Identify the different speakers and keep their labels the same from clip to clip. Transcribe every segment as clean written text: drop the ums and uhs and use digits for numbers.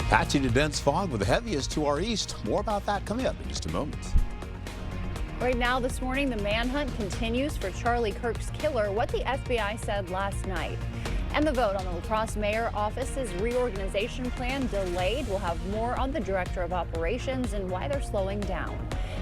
Speaker 1: Patchy to dense fog with the heaviest to our east. More about that coming up in just a moment.
Speaker 2: Right now this morning, the manhunt continues for Charlie Kirk's killer, what the FBI said last night. And the vote on the La Crosse Mayor Office's reorganization plan delayed. We'll have more on the Director of Operations and why they're slowing down.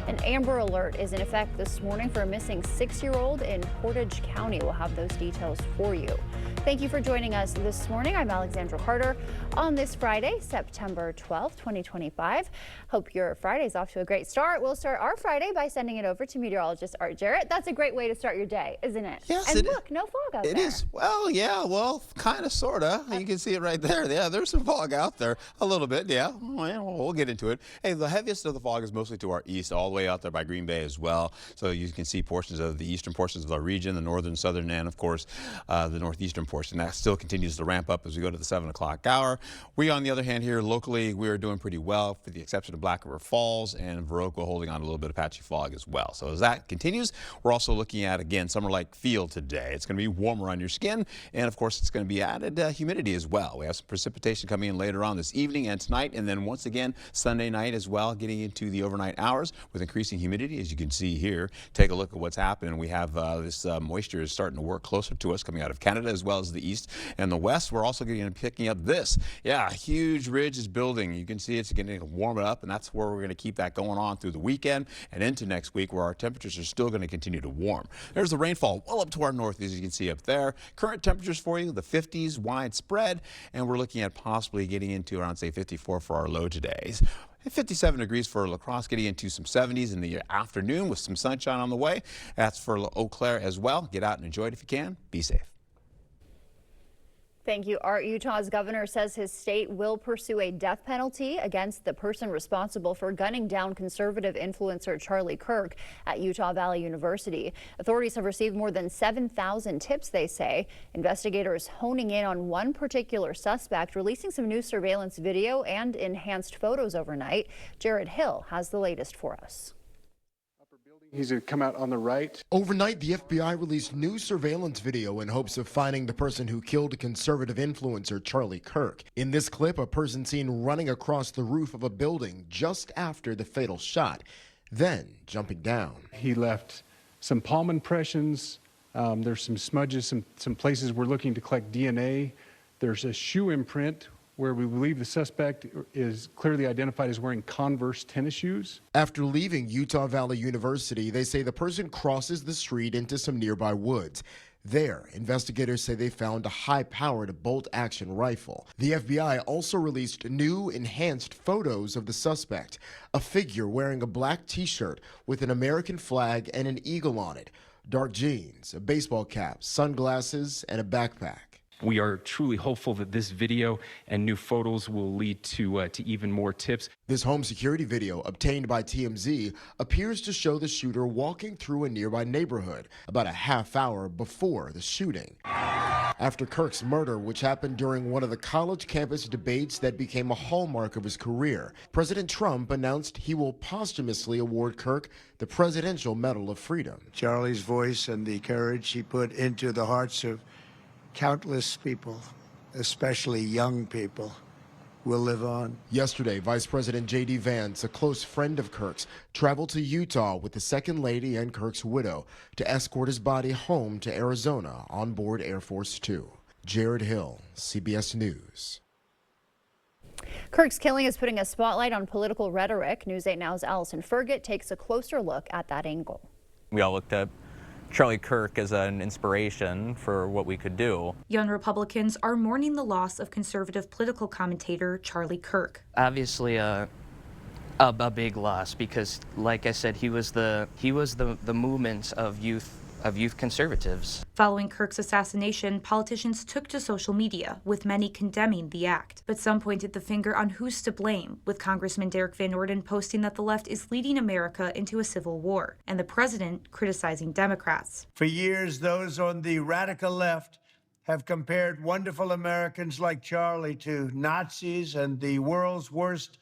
Speaker 2: An Amber Alert is in effect this morning for a missing 6-year-old in Portage County. We'll have those details for you. Thank you for joining us this morning. I'm Alexandra Carter on this Friday, September 12th, 2025. Hope your Friday's off to a great start. We'll start our Friday by sending it over to meteorologist Art Jarrett. That's a great way to start your day, isn't it?
Speaker 1: Yes,
Speaker 2: and look, no fog out there.
Speaker 1: It is. Well, yeah, well, kind of, sort of. You can see it right there. Yeah, there's some fog out there. A little bit, yeah. Well, we'll get into it. Hey, the heaviest of the fog is mostly to our east, all the way out there by Green Bay as well. So you can see portions of the eastern portions of our region, the northern, southern, and, of course, the northeastern portion. That still continues to ramp up as we go to the 7 o'clock hour. We, on the other hand, here locally, we are doing pretty well, with the exception of Black River Falls and Viroqua holding on a little bit of patchy fog as well. So as that continues, we're also looking at, again, summer-like feel today. It's going to be warmer on your skin, and, of course, it's going to be added humidity as well. We have some precipitation coming in later on this evening and tonight, and then once again Sunday night as well, getting into the overnight hours with increasing humidity, as you can see here. Take a look at what's happening. We have this moisture is starting to work closer to us coming out of Canada as well as the east and the west. We're also picking up this. Yeah, a huge ridge is building. You can see it's getting to warm it up, and that's where we're going to keep that going on through the weekend and into next week, where our temperatures are still going to continue to warm. There's the rainfall well up to our north, as you can see up there. Current temperatures for you, the 50s widespread, and we're looking at possibly getting into around, say, 54 for our low today. 57 degrees for La Crosse, getting into some 70s in the afternoon with some sunshine on the way. That's for Eau Claire as well. Get out and enjoy it if you can. Be safe.
Speaker 2: Thank you, Art. Utah's governor says his state will pursue a death penalty against the person responsible for gunning down conservative influencer Charlie Kirk at Utah Valley University. Authorities have received more than 7,000 tips, they say. Investigators honing in on one particular suspect, releasing some new surveillance video and enhanced photos overnight. Jared Hill has the latest for us.
Speaker 3: He's going to come out on the right.
Speaker 4: Overnight, the FBI released new surveillance video in hopes of finding the person who killed conservative influencer Charlie Kirk. In this clip, a person seen running across the roof of a building just after the fatal shot, then jumping down.
Speaker 3: He left some palm impressions. There's some smudges, some places we're looking to collect DNA. There's a shoe imprint where we believe the suspect is clearly identified as wearing Converse tennis shoes.
Speaker 4: After leaving Utah Valley University, they say the person crosses the street into some nearby woods. There, investigators say they found a high-powered bolt-action rifle. The FBI also released new, enhanced photos of the suspect, a figure wearing a black T-shirt with an American flag and an eagle on it, dark jeans, a baseball cap, sunglasses, and a backpack.
Speaker 5: We are truly hopeful that this video and new photos will lead to even more tips.
Speaker 4: This home security video, obtained by TMZ, appears to show the shooter walking through a nearby neighborhood about a half hour before the shooting. After Kirk's murder, which happened during one of the college campus debates that became a hallmark of his career, President Trump announced he will posthumously award Kirk the Presidential Medal of Freedom.
Speaker 6: Charlie's voice and the courage he put into the hearts of countless people, especially young people, will live on.
Speaker 4: Yesterday, Vice President J.D. Vance, a close friend of Kirk's, traveled to Utah with the Second Lady and Kirk's widow to escort his body home to Arizona on board Air Force Two. Jared Hill, CBS News.
Speaker 2: Kirk's killing is putting a spotlight on political rhetoric. News 8 Now's Allison Fergott takes a closer look at that angle.
Speaker 7: We all looked at Charlie Kirk as an inspiration for what we could do.
Speaker 8: Young Republicans are mourning the loss of conservative political commentator Charlie Kirk.
Speaker 9: Obviously a big loss because, like I said, he was the movement of youth conservatives.
Speaker 8: Following Kirk's assassination, politicians took to social media, with many condemning the act. But some pointed the finger on who's to blame, with Congressman Derek Van Orden posting that the left is leading America into a civil war, and the president criticizing Democrats.
Speaker 6: For years, those on the radical left have compared wonderful Americans like Charlie to Nazis and the world's worst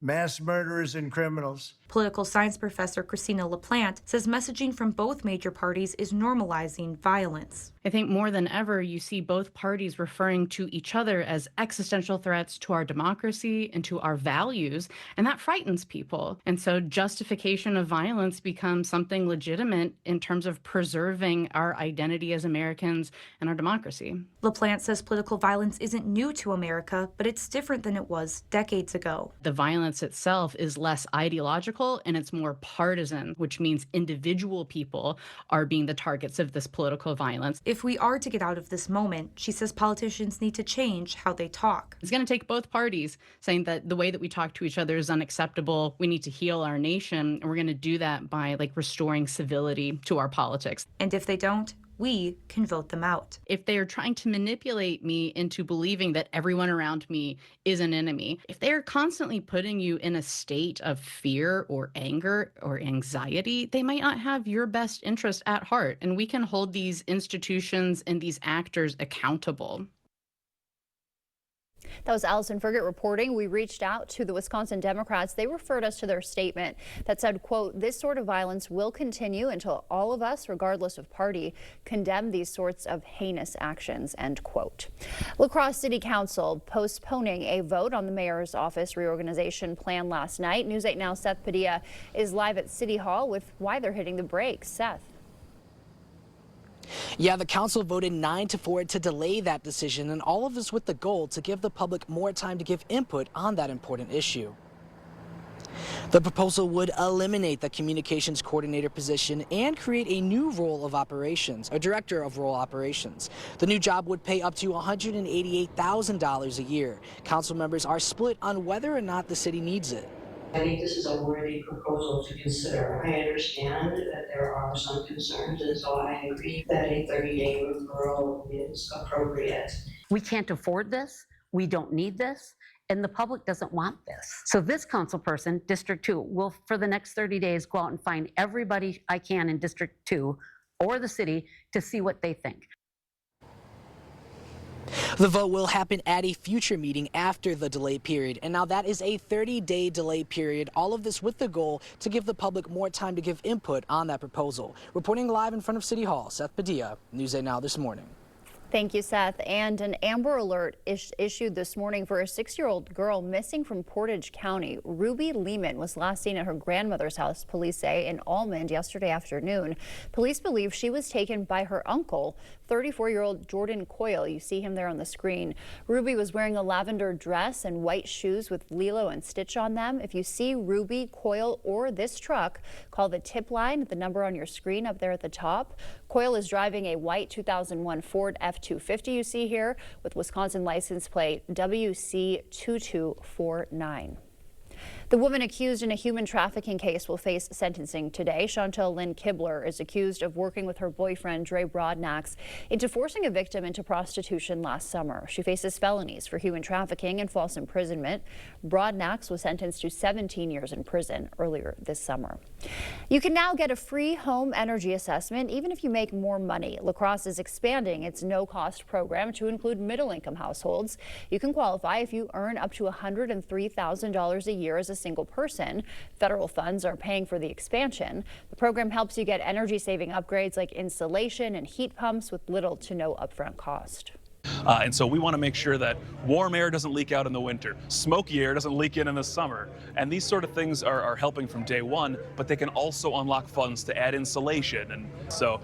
Speaker 6: mass murderers and criminals.
Speaker 8: Political science professor Christina LaPlante says messaging from both major parties is normalizing violence.
Speaker 10: I think more than ever, you see both parties referring to each other as existential threats to our democracy and to our values, and that frightens people. And so justification of violence becomes something legitimate in terms of preserving our identity as Americans and our democracy.
Speaker 8: LaPlante says political violence isn't new to America, but it's different than it was decades ago.
Speaker 10: The violence itself is less ideological and it's more partisan, which means individual people are being the targets of this political violence.
Speaker 8: If we are to get out of this moment, she says politicians need to change how they talk.
Speaker 10: It's going to take both parties saying that the way that we talk to each other is unacceptable. We need to heal our nation, and we're going to do that by restoring civility to our politics.
Speaker 8: And if they don't, we can vote them out.
Speaker 10: If they are trying to manipulate me into believing that everyone around me is an enemy, if they are constantly putting you in a state of fear or anger or anxiety, they might not have your best interest at heart. And we can hold these institutions and these actors accountable.
Speaker 2: That was Allison Frigate reporting. We reached out to the Wisconsin Democrats. They referred us to their statement that said, quote, "This sort of violence will continue until all of us, regardless of party, condemn these sorts of heinous actions," end quote. La Crosse City Council postponing a vote on the mayor's office reorganization plan last night. News 8 Now Seth Padilla is live at City Hall with why they're hitting the brakes. Seth.
Speaker 11: Yeah, the council voted 9-4 to delay that decision, and all of this with the goal to give the public more time to give input on that important issue. The proposal would eliminate the communications coordinator position and create a new role of operations, a director of rural operations. The new job would pay up to $188,000 a year. Council members are split on whether or not the city needs it.
Speaker 12: I think this is a worthy proposal to consider. I understand that there are some concerns, and so I agree that a 30-day referral is appropriate.
Speaker 13: We can't afford this. We don't need this. And the public doesn't want this. So this council person, District 2, will for the next 30 days go out and find everybody I can in District 2 or the city to see what they think.
Speaker 11: The vote will happen at a future meeting after the delay period, and now that is a 30-day delay period. All of this with the goal to give the public more time to give input on that proposal. Reporting live in front of City Hall, Seth Padilla, News 8 Now this morning.
Speaker 2: Thank you, Seth. And an Amber Alert issued this morning for a 6-year-old girl missing from Portage County. Ruby Lehman was last seen at her grandmother's house, police say, in Almond yesterday afternoon. Police believe she was taken by her uncle, 34-year-old Jordan Coyle. You see him there on the screen. Ruby was wearing a lavender dress and white shoes with Lilo and Stitch on them. If you see Ruby, Coyle, or this truck, call the tip line at the number on your screen up there at the top. Coyle is driving a white 2001 Ford F-250 you see here with Wisconsin license plate WC2249. The woman accused in a human trafficking case will face sentencing today. Chantel Lynn Kibler is accused of working with her boyfriend, Dre Broadnax, into forcing a victim into prostitution last summer. She faces felonies for human trafficking and false imprisonment. Broadnax was sentenced to 17 years in prison earlier this summer. You can now get a free home energy assessment even if you make more money. La Crosse is expanding its no-cost program to include middle-income households. You can qualify if you earn up to $103,000 a year as a single person. Federal funds are paying for the expansion. The program helps you get energy-saving upgrades like insulation and heat pumps with little to no upfront cost.
Speaker 14: And so we want to make sure that warm air doesn't leak out in the winter, smoky air doesn't leak in the summer. And these sort of things are helping from day one, but they can also unlock funds to add insulation. And so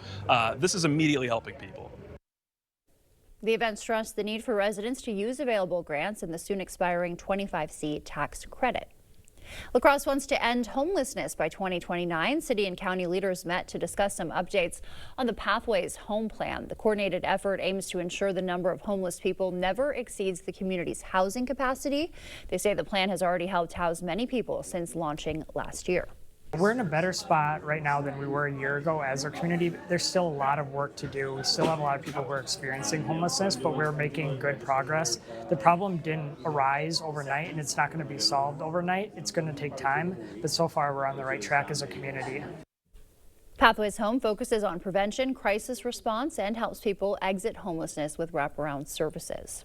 Speaker 14: this is immediately helping people.
Speaker 2: The event stressed the need for residents to use available grants and the soon expiring 25C tax credit. La Crosse wants to end homelessness by 2029. City and county leaders met to discuss some updates on the Pathways Home Plan. The coordinated effort aims to ensure the number of homeless people never exceeds the community's housing capacity. They say the plan has already helped house many people since launching last year.
Speaker 15: We're in a better spot right now than we were a year ago as a community. There's still a lot of work to do. We still have a lot of people who are experiencing homelessness, but we're making good progress. The problem didn't arise overnight, and it's not going to be solved overnight. It's going to take time, but so far we're on the right track as a community.
Speaker 2: Pathways Home focuses on prevention, crisis response, and helps people exit homelessness with wraparound services.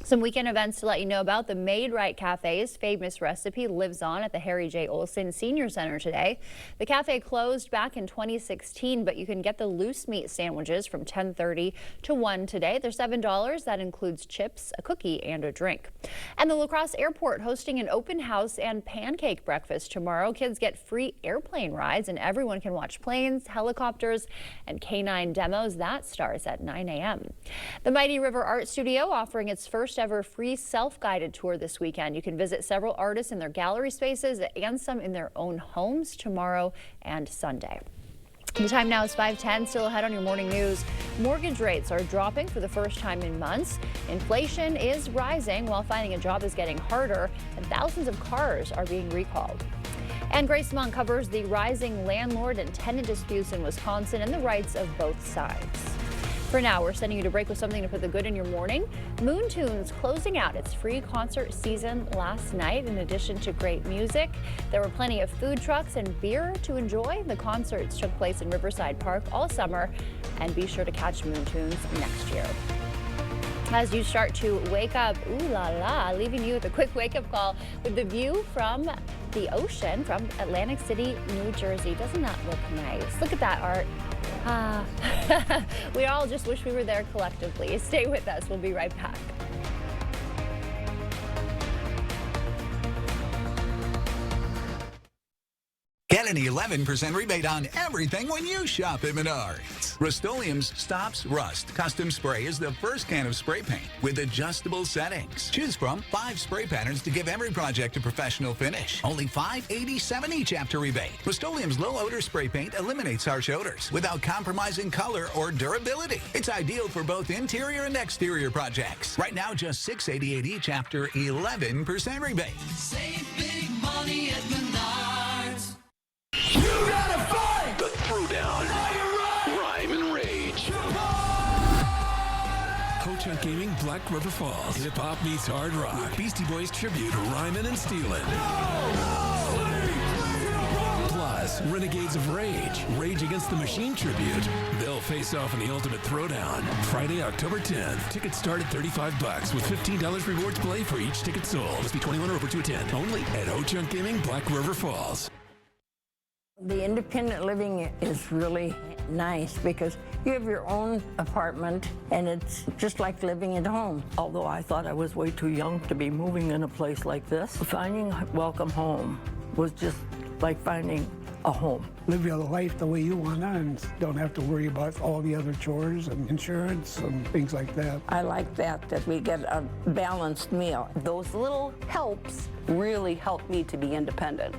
Speaker 2: Some weekend events to let you know about. The Made Right Cafe's famous recipe lives on at the Harry J. Olson Senior Center today. The cafe closed back in 2016, but you can get the loose meat sandwiches from 10:30 to 1 today. They're $7. That includes chips, a cookie, and a drink. And the La Crosse Airport hosting an open house and pancake breakfast tomorrow. Kids get free airplane rides, and everyone can watch planes, helicopters, and canine demos. That starts at 9 a.m. The Mighty River Art Studio offering its first ever free self-guided tour this weekend. You can visit several artists in their gallery spaces and some in their own homes tomorrow and Sunday. The time now is 5:10. Still ahead on your morning news. Mortgage rates are dropping for the first time in months. Inflation is rising while finding a job is getting harder, and thousands of cars are being recalled. And Grace Monk covers the rising landlord and tenant disputes in Wisconsin and the rights of both sides. For now, we're sending you to break with something to put the good in your morning. Moon Tunes closing out its free concert season last night. In addition to great music, there were plenty of food trucks and beer to enjoy. The concerts took place in Riverside Park all summer, and be sure to catch Moon Tunes next year. As you start to wake up, ooh la la, leaving you with a quick wake-up call with the view from the ocean from Atlantic City, New Jersey. Doesn't that look nice? Look at that art. We all just wish we were there collectively. Stay with us. We'll be right back.
Speaker 16: Get an 11% rebate on everything when you shop at Menards. Rust-Oleum's Stops Rust Custom Spray is the first can of spray paint with adjustable settings. Choose from 5 spray patterns to give every project a professional finish. Only $5.87 each after rebate. Rust-Oleum's low-odor spray paint eliminates harsh odors without compromising color or durability. It's ideal for both interior and exterior projects. Right now, just $6.88 each after 11% rebate.
Speaker 17: Save big money at Menards.
Speaker 18: You gotta fight! The Throwdown. Rhyme and Rage.
Speaker 19: Ho-Chunk Gaming, Black River Falls. Hip-hop meets hard rock. Beastie Boys tribute, Rhymin' and Stealin'. Plus, Renegades of Rage, Rage Against the Machine tribute. They'll face off in the Ultimate Throwdown, Friday, October 10th. Tickets start at $35 with $15 rewards play for each ticket sold. Must be 21 or over to attend. Only at Ho-Chunk Gaming, Black River Falls.
Speaker 20: The independent living is really nice because you have your own apartment and it's just like living at home.
Speaker 21: Although I thought I was way too young to be moving in a place like this, finding Welcome Home was just like finding a home.
Speaker 22: Live your life the way you want to and don't have to worry about all the other chores and insurance and things like that.
Speaker 20: I like that we get a balanced meal.
Speaker 23: Those little helps really help me to be independent.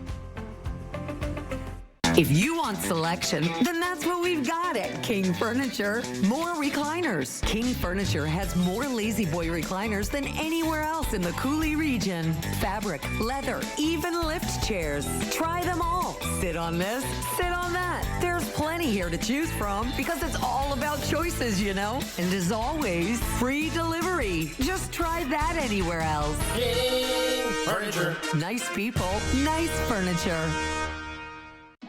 Speaker 24: If you want selection, then that's what we've got at King Furniture. More recliners. King Furniture has more Lazy Boy recliners than anywhere else in the Coulee region. Fabric, leather, even lift chairs. Try them all. Sit on this, sit on that. There's plenty here to choose from because it's all about choices, you know. And as always, free delivery. Just try that anywhere else.
Speaker 18: King Furniture.
Speaker 24: Nice people, nice furniture.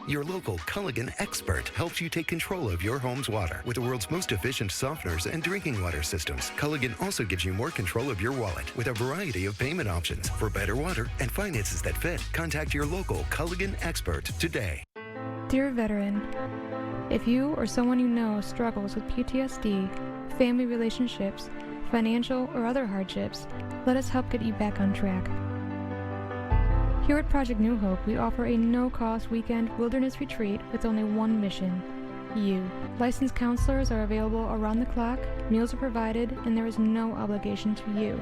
Speaker 25: Your local Culligan expert helps you take control of your home's water with the world's most efficient softeners and drinking water systems. Culligan also gives you more control of your wallet with a variety of payment options for better water and finances that fit. Contact your local Culligan expert today.
Speaker 26: Dear veteran, if you or someone you know struggles with PTSD, family relationships, financial or other hardships, let us help get you back on track. Here at Project New Hope, we offer a no-cost weekend wilderness retreat with only one mission: you. Licensed counselors are available around the clock, meals are provided, and there is no obligation to you.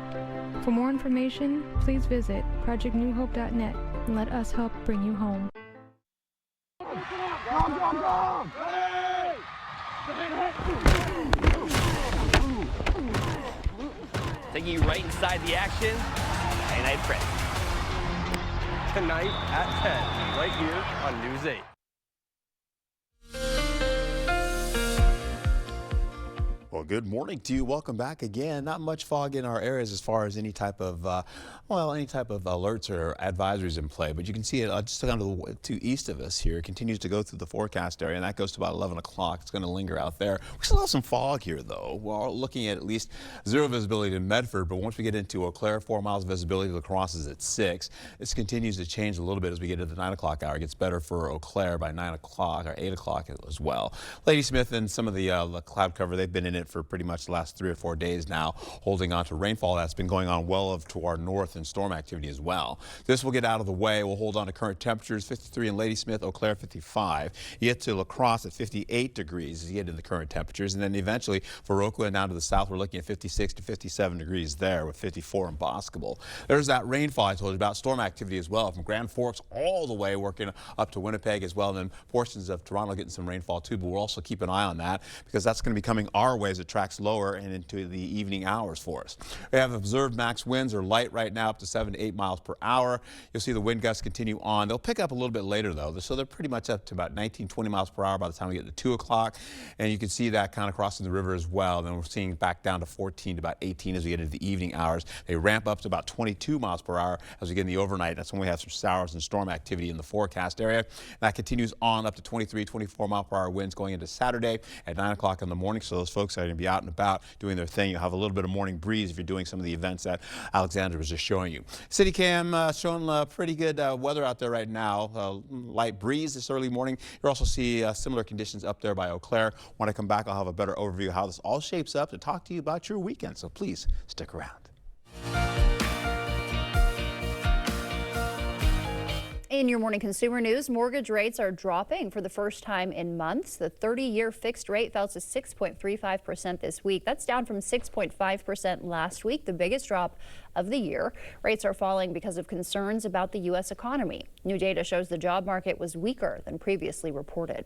Speaker 26: For more information, please visit projectnewhope.net and let us help bring you home.
Speaker 27: Taking you right inside the action, and I press. Tonight at 10, right here on News 8.
Speaker 1: Well, good morning to you. Welcome back again. Not much fog in our areas as far as any type of, alerts or advisories in play, but you can see it just down to east of us here. It continues to go through the forecast area, and that goes to about 11 o'clock. It's going to linger out there. We still have some fog here, though. We're looking at least 0 visibility in Medford, but once we get into Eau Claire, 4 miles of visibility. La Crosse is at 6. This continues to change a little bit as we get to the 9 o'clock hour. It gets better for Eau Claire by 9 o'clock or 8 o'clock as well. Ladysmith and some of the cloud cover, they've been in it for pretty much the last 3 or 4 days now, holding on to rainfall that's been going on well up to our north and storm activity as well. This will get out of the way. We'll hold on to current temperatures, 53 in Ladysmith, Eau Claire 55. You get to La Crosse at 58 degrees as you get into the current temperatures. And then eventually for Oakland down to the south, we're looking at 56 to 57 degrees there with 54 in Boscobel. There's that rainfall I told you about, storm activity as well from Grand Forks all the way working up to Winnipeg as well. And then portions of Toronto getting some rainfall too, but we'll also keep an eye on that because that's going to be coming our way as it tracks lower and into the evening hours for us. We have observed max winds are light right now up to 7 to 8 miles per hour. You'll see the wind gusts continue on. They'll pick up a little bit later though, so they're pretty much up to about 19, 20 miles per hour by the time we get to 2 o'clock. And you can see that kind of crossing the river as well. Then we're seeing back down to 14 to about 18 as we get into the evening hours. They ramp up to about 22 miles per hour as we get in the overnight. That's when we have some showers and storm activity in the forecast area. That continues on up to 23, 24 mile per hour winds going into Saturday at 9 o'clock in the morning. So those folks are going to be out and about doing their thing. You'll have a little bit of morning breeze if you're doing some of the events that Alexander was just showing you. City Cam showing pretty good weather out there right now. Light breeze this early morning. You'll also see similar conditions up there by Eau Claire. When I come back, I'll have a better overview of how this all shapes up to talk to you about your weekend. So please stick around.
Speaker 2: In your morning consumer news, mortgage rates are dropping for the first time in months. The 30-year fixed rate fell to 6.35% this week. That's down from 6.5% last week, the biggest drop of the year. Rates are falling because of concerns about the U.S. economy. New data shows the job market was weaker than previously reported.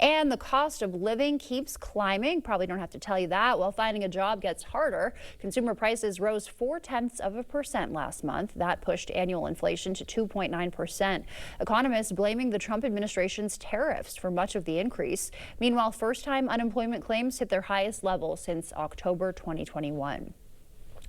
Speaker 2: And the cost of living keeps climbing. Probably don't have to tell you that. While finding a job gets harder, consumer prices rose 0.4% last month. That pushed annual inflation to 2.9%. Economists blaming the Trump administration's tariffs for much of the increase. Meanwhile, first-time unemployment claims hit their highest level since October 2021.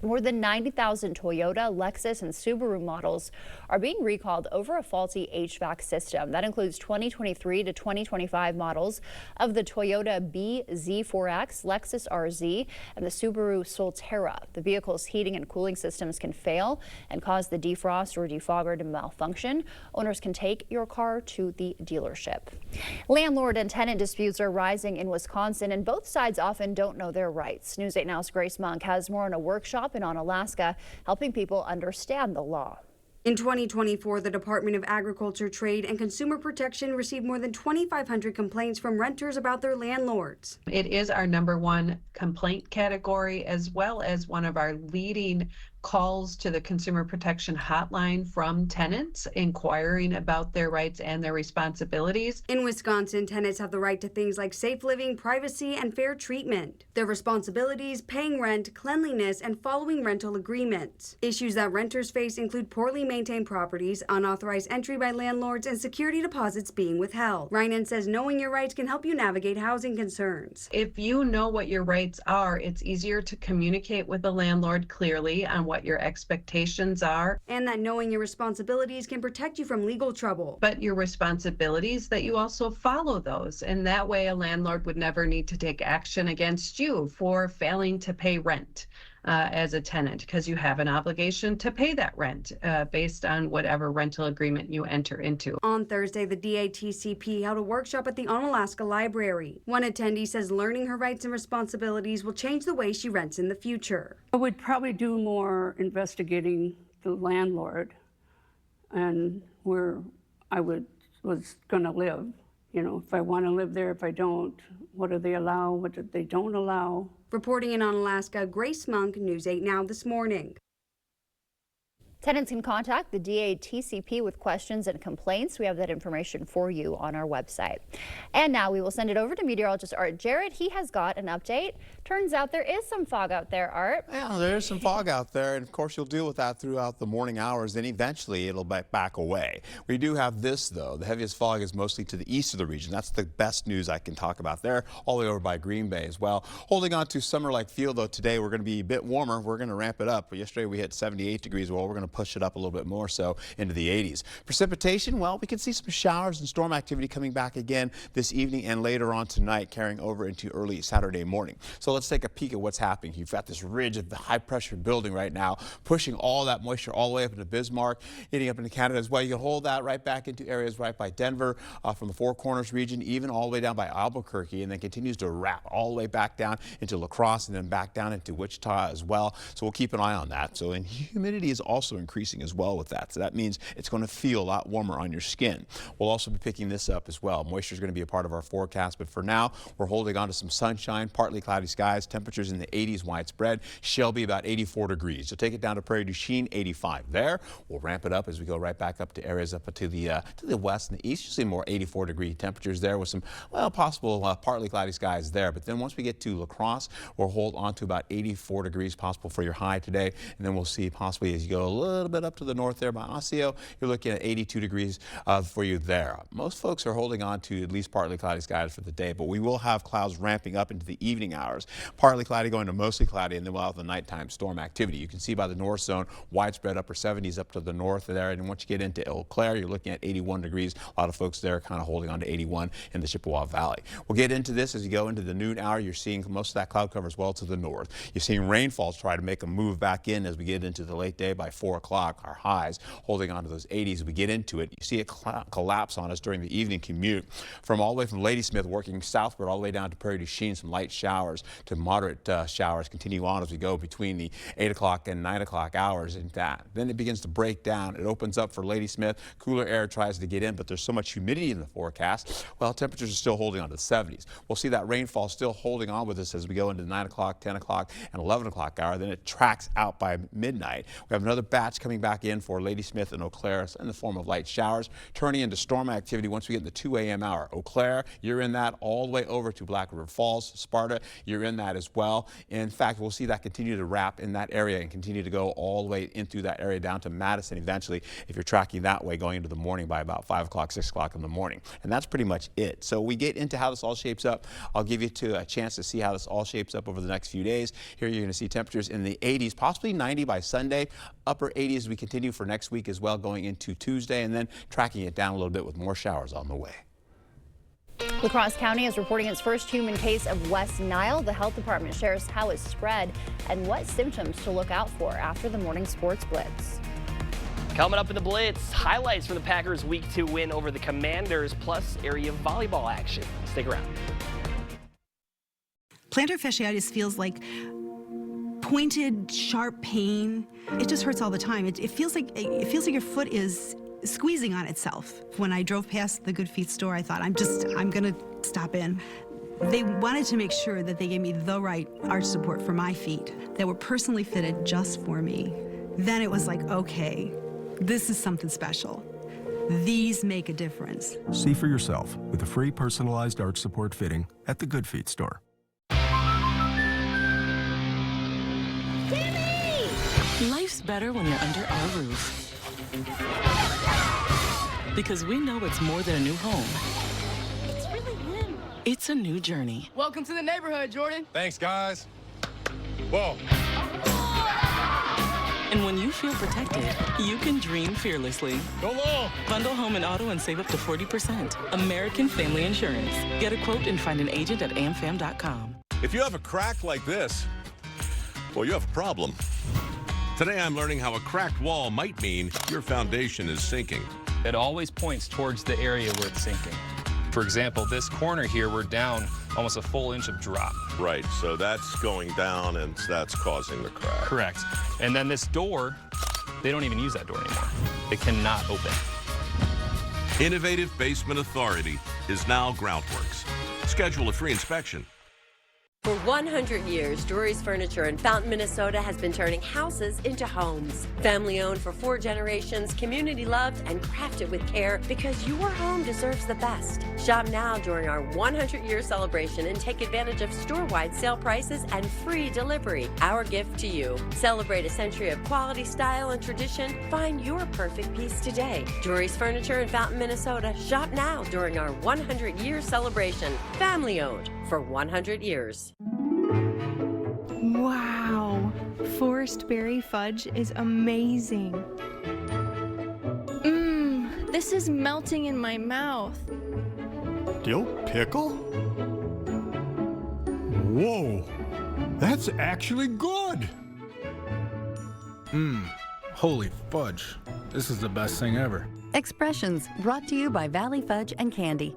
Speaker 2: More than 90,000 Toyota, Lexus, and Subaru models are being recalled over a faulty HVAC system. That includes 2023 to 2025 models of the Toyota BZ4X, Lexus RZ, and the Subaru Solterra. The vehicle's heating and cooling systems can fail and cause the defrost or defogger to malfunction. Owners can take your car to the dealership. Landlord and tenant disputes are rising in Wisconsin, and both sides often don't know their rights. News 8 Now's Grace Monk has more on a workshop in Onalaska, helping people understand the law.
Speaker 3: In 2024, the Department of Agriculture, Trade, and Consumer Protection received more than 2,500 complaints from renters about their landlords.
Speaker 4: It is our #1 complaint category, as well as one of our leading calls to the Consumer Protection Hotline from tenants inquiring about their rights and their responsibilities.
Speaker 3: In Wisconsin, tenants have the right to things like safe living, privacy, and fair treatment. Their responsibilities, paying rent, cleanliness, and following rental agreements. Issues that renters face include poorly maintained properties, unauthorized entry by landlords, and security deposits being withheld. Reinen says knowing your rights can help you navigate housing concerns.
Speaker 4: If you know what your rights are, it's easier to communicate with the landlord clearly on what your expectations are.
Speaker 3: And that knowing your responsibilities can protect you from legal trouble.
Speaker 4: But your responsibilities, that you also follow those. And that way a landlord would never need to take action against you for failing to pay rent as a tenant, because you have an obligation to pay that rent based on whatever rental agreement you enter into.
Speaker 3: On Thursday, the DATCP held a workshop at the Onalaska Library. One attendee says learning her rights and responsibilities will change the way she rents in the future.
Speaker 5: I would probably do more investigating the landlord and where I was going to live. You know, if I want to live there, if I don't, what do they allow, what do they don't allow?
Speaker 3: Reporting in Onalaska, Grace Monk, News 8 Now this morning.
Speaker 2: Tenants can contact the DATCP with questions and complaints. We have that information for you on our website. And now we will send it over to meteorologist Art Jarrett. He has got an update. Turns out there is some fog out there, Art.
Speaker 1: Yeah, there's some fog out there, and of course you'll deal with that throughout the morning hours, then eventually it'll back away. We do have this, though. The heaviest fog is mostly to the east of the region. That's the best news I can talk about there, all the way over by Green Bay as well. Holding on to summer-like feel, though, today we're going to be a bit warmer. We're going to ramp it up. Yesterday we hit 78 degrees. Well, we're going to push it up a little bit more so into the 80s. Precipitation, well, we can see some showers and storm activity coming back again this evening and later on tonight, carrying over into early Saturday morning. So let's take a peek at what's happening. You've got this ridge of the high pressure building right now, pushing all that moisture all the way up into Bismarck, hitting up into Canada as well. You can hold that right back into areas right by Denver, from the Four Corners region, even all the way down by Albuquerque, and then continues to wrap all the way back down into La Crosse and then back down into Wichita as well. So we'll keep an eye on that. So, and humidity is also increasing as well with that. So that means it's going to feel a lot warmer on your skin. We'll also be picking this up as well. Moisture is going to be a part of our forecast, but for now, we're holding on to some sunshine, partly cloudy skies, temperatures in the 80s widespread. Shelby about 84 degrees. So take it down to Prairie du Chien, 85 there. We'll ramp it up as we go right back up to areas up to the west and the east. You'll see more 84-degree temperatures there with some, well, possible partly cloudy skies there. But then once we get to La Crosse, we'll hold on to about 84 degrees possible for your high today. And then we'll see possibly as you go a little bit up to the north there by Osseo, you're looking at 82 degrees for you there. Most folks are holding on to at least partly cloudy skies for the day, but we will have clouds ramping up into the evening hours. Partly cloudy going to mostly cloudy, and then we'll have the nighttime storm activity. You can see by the north zone, widespread upper 70s up to the north there. And once you get into Eau Claire, you're looking at 81 degrees. A lot of folks there kind of holding on to 81 in the Chippewa Valley. We'll get into this as you go into the noon hour. You're seeing most of that cloud cover as well to the north. You're seeing rainfalls try to make a move back in as we get into the late day by 4 o'clock. Our highs holding on to those 80s as we get into it. You see it collapse on us during the evening commute from all the way from Ladysmith working southward all the way down to Prairie du Chien. Some light showers to moderate showers continue on as we go between the 8 o'clock and 9 o'clock hours and that. Then it begins to break down. It opens up for Ladysmith. Cooler air tries to get in, but there's so much humidity in the forecast. Well, temperatures are still holding on to the 70s. We'll see that rainfall still holding on with us as we go into 9 o'clock, 10 o'clock, and 11 o'clock hour. Then it tracks out by midnight. We have another batch coming back in for Ladysmith and Eau Claire in the form of light showers, turning into storm activity once we get in the 2 a.m. hour. Eau Claire, you're in that all the way over to Black River Falls. Sparta, you're in that as well. In fact, we'll see that continue to wrap in that area and continue to go all the way in through that area down to Madison eventually, if you're tracking that way going into the morning by about 5 o'clock, 6 o'clock in the morning. And that's pretty much it. So we get into how this all shapes up. I'll give you a chance to see how this all shapes up over the next few days. Here you're going to see temperatures in the 80s, possibly 90 by Sunday, upper 80s as we continue for next week as well going into Tuesday, and then tracking it down a little bit with more showers on the way.
Speaker 2: La Crosse County is reporting its first human case of West Nile. The health department shares how it's spread and what symptoms to look out for after the morning sports blitz.
Speaker 27: Coming up in the Blitz, highlights from the Packers' Week 2 win over the Commanders, plus area volleyball action. Stick around.
Speaker 6: Plantar fasciitis feels like pointed, sharp pain. It just hurts all the time. It feels like your foot is squeezing on itself. When I drove past the Good Feet store, I thought, I'm gonna stop in. They wanted to make sure that they gave me the right arch support for my feet that were personally fitted just for me. Then it was like, okay, this is something special. These make a difference.
Speaker 7: See for yourself with a free personalized arch support fitting at the Good Feet store.
Speaker 8: Timmy! Life's better when you're under our roof. Because we know it's more than a new home. It's really him. It's a new journey.
Speaker 9: Welcome to the neighborhood, Jordan.
Speaker 10: Thanks, guys. Whoa.
Speaker 8: And when you feel protected, you can dream fearlessly.
Speaker 10: Go long.
Speaker 8: Bundle home and auto and save up to 40%. American Family Insurance. Get a quote and find an agent at amfam.com.
Speaker 12: If you have a crack like this, well, you have a problem. Today, I'm learning how a cracked wall might mean your foundation is sinking.
Speaker 13: It always points towards the area where it's sinking. For example, this corner here, we're down almost a full inch of drop.
Speaker 12: Right, so that's going down and that's causing the crack.
Speaker 13: Correct. And then this door, they don't even use that door anymore. It cannot open.
Speaker 12: Innovative Basement Authority is now Groundworks. Schedule a free inspection.
Speaker 9: For 100 years, Drury's Furniture in Fountain, Minnesota has been turning houses into homes. Family owned for 4 generations, community loved, and crafted with care because your home deserves the best. Shop now during our 100-year celebration and take advantage of store-wide sale prices and free delivery. Our gift to you. Celebrate a century of quality, style, and tradition. Find your perfect piece today. Drury's Furniture in Fountain, Minnesota. Shop now during our 100-year celebration. Family owned for 100 years.
Speaker 11: Wow, Forest Berry Fudge is amazing. This is melting in my mouth.
Speaker 7: Dill pickle? Whoa, that's actually good.
Speaker 14: Holy fudge. This is the best thing ever.
Speaker 24: Expressions brought to you by Valley Fudge and Candy.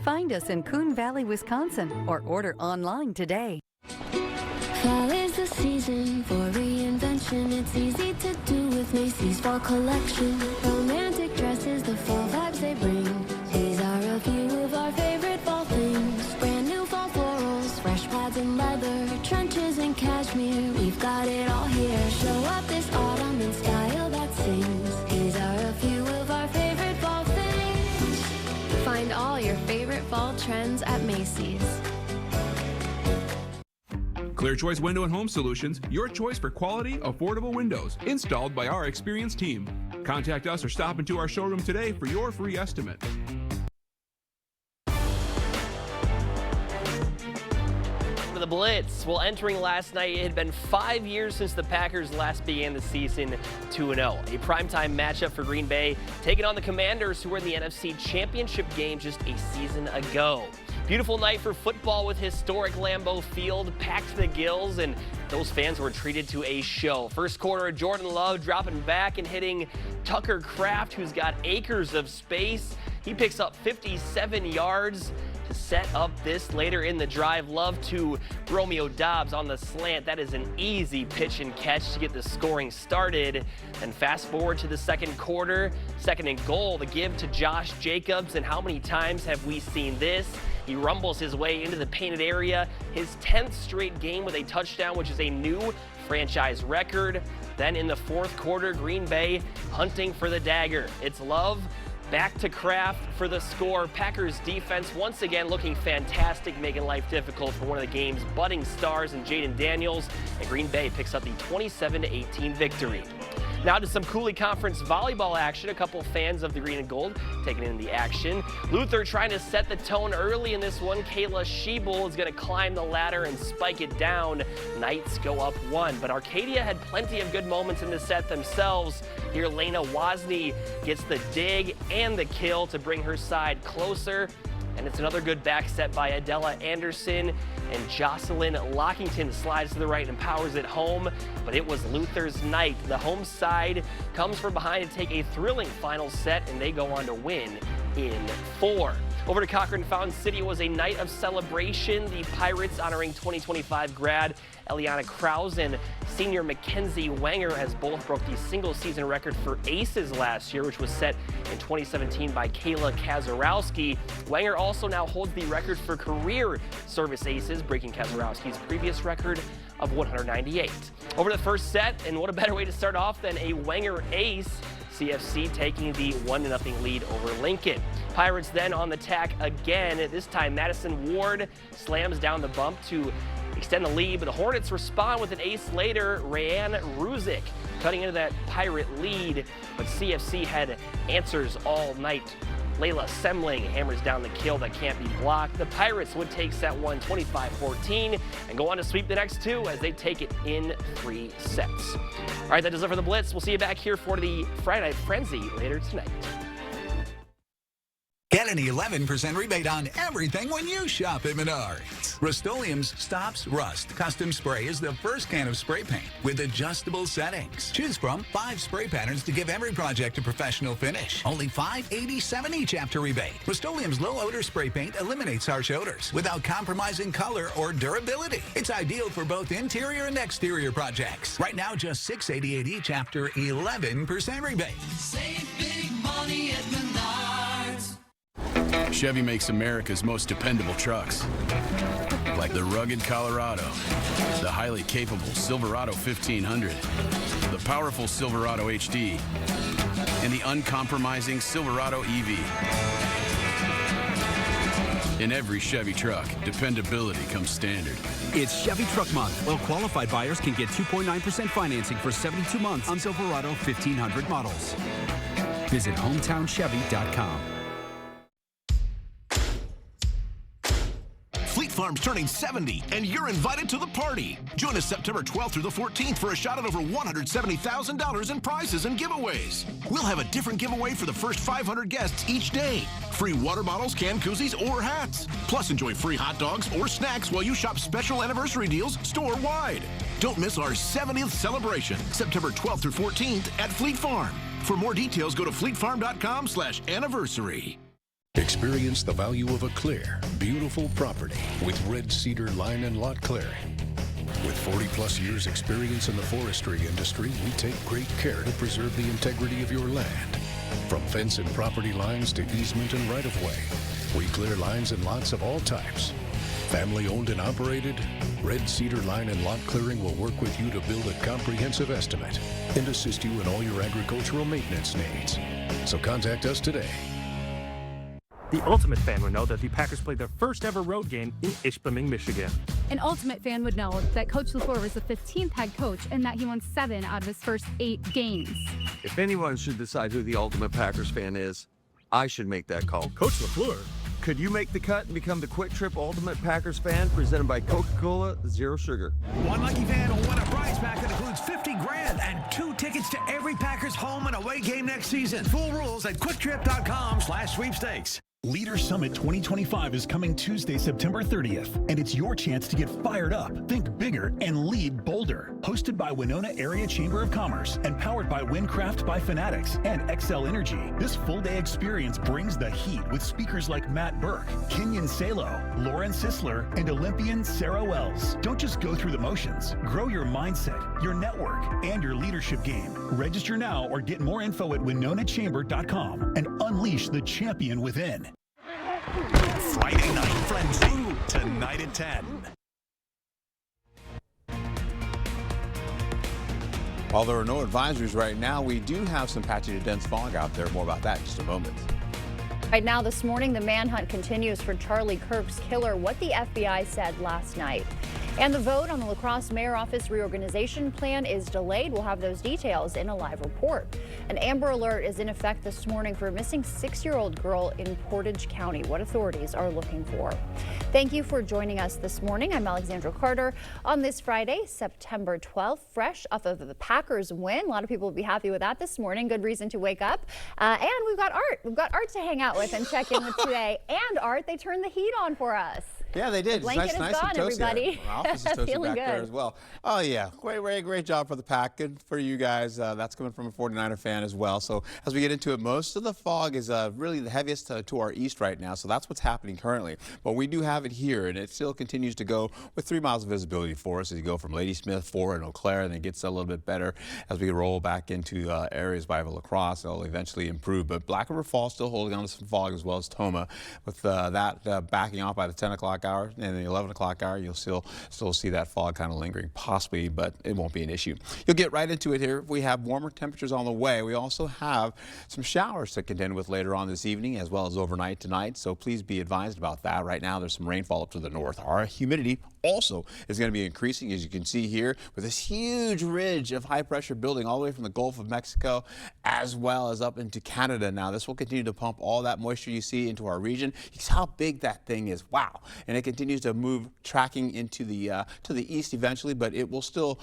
Speaker 24: Find us in Coon Valley, Wisconsin, or order online today.
Speaker 15: Fall is the season for reinvention. It's easy to do with Macy's Fall Collection. Romantic dresses, the fall vibes they bring. These are a few of our favorite fall things. Brand new fall florals, fresh plaids and leather, trenches and cashmere. We've got it all here. Show up this autumn in style that sings. These are a few of our favorite fall things. Find all your favorite fall trends at Macy's.
Speaker 16: Clear Choice Window and Home Solutions, your choice for quality, affordable windows, installed by our experienced team. Contact us or stop into our showroom today for your free estimate.
Speaker 27: The Blitz. Well, entering last night, it had been 5 years since the Packers last began the season 2-0. A primetime matchup for Green Bay, taking on the Commanders, who were in the NFC Championship game just a season ago. Beautiful night for football with historic Lambeau Field packed to the gills, and those fans were treated to a show. First quarter, Jordan Love dropping back and hitting Tucker Kraft, who's got acres of space. He picks up 57 yards to set up this later in the drive. Love to Romeo Doubs on the slant. That is an easy pitch and catch to get the scoring started. And fast forward to the second quarter, 2nd and goal, the give to Josh Jacobs. And how many times have we seen this? He rumbles his way into the painted area, his 10th straight game with a touchdown, which is a new franchise record. Then in the fourth quarter, Green Bay hunting for the dagger. It's Love back to Kraft for the score. Packers defense once again looking fantastic, making life difficult for one of the game's budding stars in Jaden Daniels, and Green Bay picks up the 27-18 victory. Now to some Cooley Conference volleyball action. A couple fans of the green and gold taking in the action. Luther trying to set the tone early in this one. Kayla Schiebel is going to climb the ladder and spike it down. Knights go up 1, but Arcadia had plenty of good moments in the set themselves. Here, Lena Wozni gets the dig and the kill to bring her side closer. And it's another good back set by Adela Anderson, and Jocelyn Lockington slides to the right and powers it home, but it was Luther's night. The home side comes from behind to take a thrilling final set, and they go on to win in 4. Over to Cochrane Fountain City, it was a night of celebration. The Pirates honoring 2025 grad Eliana Krause and senior Mackenzie Wenger, as both broke the single season record for aces last year, which was set in 2017 by Kayla Kazarowski. Wenger also now holds the record for career service aces, breaking Kazarowski's previous record of 198. Over to the first set, and what a better way to start off than a Wenger ace. CFC taking the 1-0 lead over Lincoln. Pirates then on the tack again. This time Madison Ward slams down the bump to extend the lead, but the Hornets respond with an ace later. Rayanne Ruzick cutting into that Pirate lead, but CFC had answers all night. Layla Semling hammers down the kill that can't be blocked. The Pirates would take set 1 25-14 and go on to sweep the next 2 as they take it in 3 sets. All right, that does it for the Blitz. We'll see you back here for the Friday Night Frenzy later tonight.
Speaker 17: Get an 11% rebate on everything when you shop at Menards. Rust-Oleum's Stops Rust Custom Spray is the first can of spray paint with adjustable settings. Choose from 5 spray patterns to give every project a professional finish. Only $5.87 each after rebate. Rust-Oleum's low-odor spray paint eliminates harsh odors without compromising color or durability. It's ideal for both interior and exterior projects. Right now, just $6.88 each after 11% rebate.
Speaker 18: Save big money at Menards.
Speaker 19: Chevy makes America's most dependable trucks. like the rugged Colorado, the highly capable Silverado 1500, the powerful Silverado HD, and the uncompromising Silverado EV. In every Chevy truck, dependability comes standard.
Speaker 20: It's Chevy Truck Month. Well-qualified buyers can get 2.9% financing for 72 months on Silverado 1500 models. Visit HometownChevy.com.
Speaker 18: Fleet Farm's turning 70, and you're invited to the party. Join us September 12th through the 14th for a shot at over $170,000 in prizes and giveaways. We'll have a different giveaway for the first 500 guests each day. Free water bottles, canned koozies, or hats. Plus, enjoy free hot dogs or snacks while you shop special anniversary deals store-wide. Don't miss our 70th celebration, September 12th through 14th at Fleet Farm. For more details, go to fleetfarm.com/anniversary.
Speaker 21: Experience the value of a clear, beautiful property with Red Cedar Line and Lot Clearing. With 40-plus years experience in the forestry industry, we take great care to preserve the integrity of your land. From fence and property lines to easement and right-of-way, we clear lines and lots of all types. Family owned and operated, Red Cedar Line and Lot Clearing will work with you to build a comprehensive estimate and assist you in all your agricultural maintenance needs. So contact us today.
Speaker 22: The Ultimate fan would know that the Packers played their first ever road game in Ishpeming, Michigan.
Speaker 23: An Ultimate fan would know that Coach LaFleur was the 15th head coach and that he won 7 out of his first 8 games.
Speaker 25: If anyone should decide who the Ultimate Packers fan is, I should make that call.
Speaker 22: Coach LaFleur?
Speaker 25: Could you make the cut and become the Quick Trip Ultimate Packers fan presented by Coca-Cola Zero Sugar?
Speaker 26: One lucky fan will win a prize pack that includes $50,000 and 2 tickets to every Packers home and away game next season. Full rules at QuickTrip.com/sweepstakes.
Speaker 28: Leader Summit 2025 is coming Tuesday, September 30th, and it's your chance to get fired up, think bigger, and lead bolder. Hosted by Winona Area Chamber of Commerce and powered by Windcraft by Fanatics and Xcel Energy, this full-day experience brings the heat with speakers like Matt Burke, Kenyon Salo, Lauren Sisler, and Olympian Sarah Wells. Don't just go through the motions. Grow your mindset, your network, and your leadership game. Register now or get more info at WinonaChamber.com and unleash the champion within.
Speaker 18: Friday Night Frenzy, tonight at 10.
Speaker 1: While there are no advisories right now, we do have some patchy to dense fog out there. More about that in just a moment.
Speaker 2: Right now this morning, the manhunt continues for Charlie Kirk's killer, what the FBI said last night. And the vote on the La Crosse Mayor Office reorganization plan is delayed. We'll have those details in a live report. An Amber Alert is in effect this morning for a missing 6-year-old girl in Portage County. What authorities are looking for. Thank you for joining us this morning. I'm Alexandra Carter on this Friday, September 12th, fresh off of the Packers win. A lot of people will be happy with that this morning. Good reason to wake up. And we've got Art. We've got Art to hang out with and check in with today. And Art, they turned the heat on for us.
Speaker 1: Yeah, they did.
Speaker 2: The blanket
Speaker 1: Nice
Speaker 2: is gone,
Speaker 1: and toasty.
Speaker 2: everybody.
Speaker 1: Our office is toasty
Speaker 2: Feeling
Speaker 1: back there
Speaker 2: good.
Speaker 1: as well. Oh, yeah. Great job for the Pack. Good for you guys. That's coming from a 49er fan as well. So as we get into it, most of the fog is really the heaviest to our east right now. So that's what's happening currently. But we do have it here, and it still continues to go with 3 miles of visibility for us as you go from Ladysmith, Ford, and Eau Claire, and it gets a little bit better as we roll back into areas by La Crosse. It'll eventually improve. But Black River Falls still holding on to some fog as well as Toma. With that backing off by the 10 o'clock hour and the 11 o'clock hour, you'll still see that fog kind of lingering, possibly, but it won't be an issue. You'll get right into it here. We have warmer temperatures on the way. We also have some showers to contend with later on this evening as well as overnight tonight, so please be advised about that. Right now there's some rainfall up to the north. Our humidity also is going to be increasing, as you can see here, with this huge ridge of high pressure building all the way from the Gulf of Mexico as well as up into Canada. Now this will continue to pump all that moisture you see into our region. You see how big that thing is. Wow. And it continues to move tracking into the to the east eventually, but it will still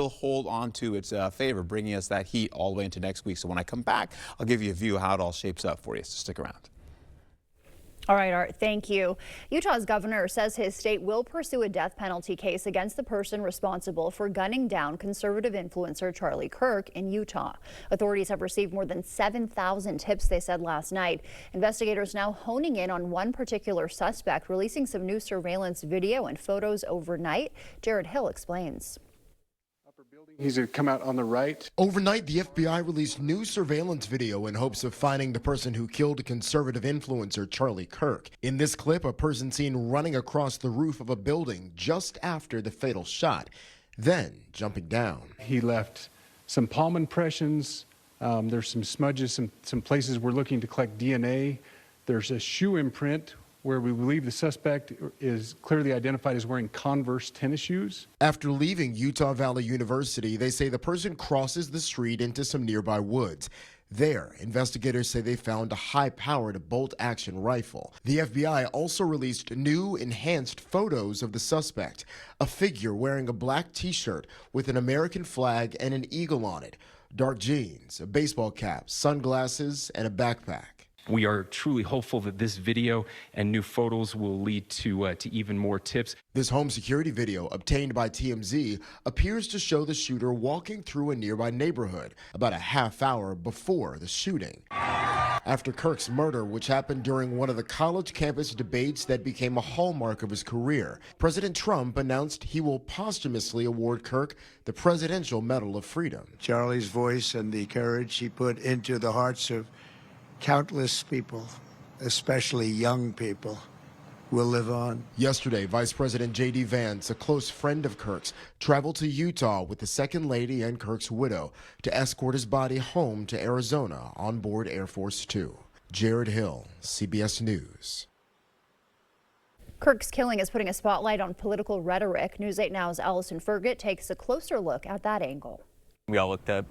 Speaker 1: hold on to its favor, bringing us that heat all the way into next week. So when I come back, I'll give you a view of how it all shapes up for you, so stick around.
Speaker 2: All right, Art, thank you. Utah's governor says his state will pursue a death penalty case against the person responsible for gunning down conservative influencer Charlie Kirk in Utah. Authorities have received more than 7,000 tips, they said last night. Investigators now honing in on one particular suspect, releasing some new surveillance video and photos overnight. Jared Hill explains.
Speaker 3: He's going to come out on the right.
Speaker 4: Overnight, the FBI released new surveillance video in hopes of finding the person who killed conservative influencer Charlie Kirk. In this clip, a person seen running across the roof of a building just after the fatal shot, then jumping down.
Speaker 3: He left some palm impressions. There's some smudges, some places we're looking to collect DNA. There's a shoe imprint where we believe the suspect is clearly identified as wearing Converse tennis shoes.
Speaker 4: After leaving Utah Valley University, they say the person crosses the street into some nearby woods. There, investigators say they found a high-powered bolt-action rifle. The FBI also released new, enhanced photos of the suspect, a figure wearing a black T-shirt with an American flag and an eagle on it, dark jeans, a baseball cap, sunglasses, and a backpack.
Speaker 5: We are truly hopeful that this video and new photos will lead to even more tips.
Speaker 4: This home security video, obtained by TMZ, appears to show the shooter walking through a nearby neighborhood about a half hour before the shooting. After Kirk's murder, which happened during one of the college campus debates that became a hallmark of his career, President Trump announced he will posthumously award Kirk the Presidential Medal of Freedom.
Speaker 6: Charlie's voice and the courage he put into the hearts of countless people, especially young people, will live on.
Speaker 4: Yesterday, Vice President J.D. Vance, a close friend of Kirk's, traveled to Utah with the Second Lady and Kirk's widow to escort his body home to Arizona on board Air Force Two. Jared Hill, CBS News.
Speaker 2: Kirk's killing is putting a spotlight on political rhetoric. News 8 Now's Allison Fergott takes a closer look at that angle.
Speaker 8: We all looked at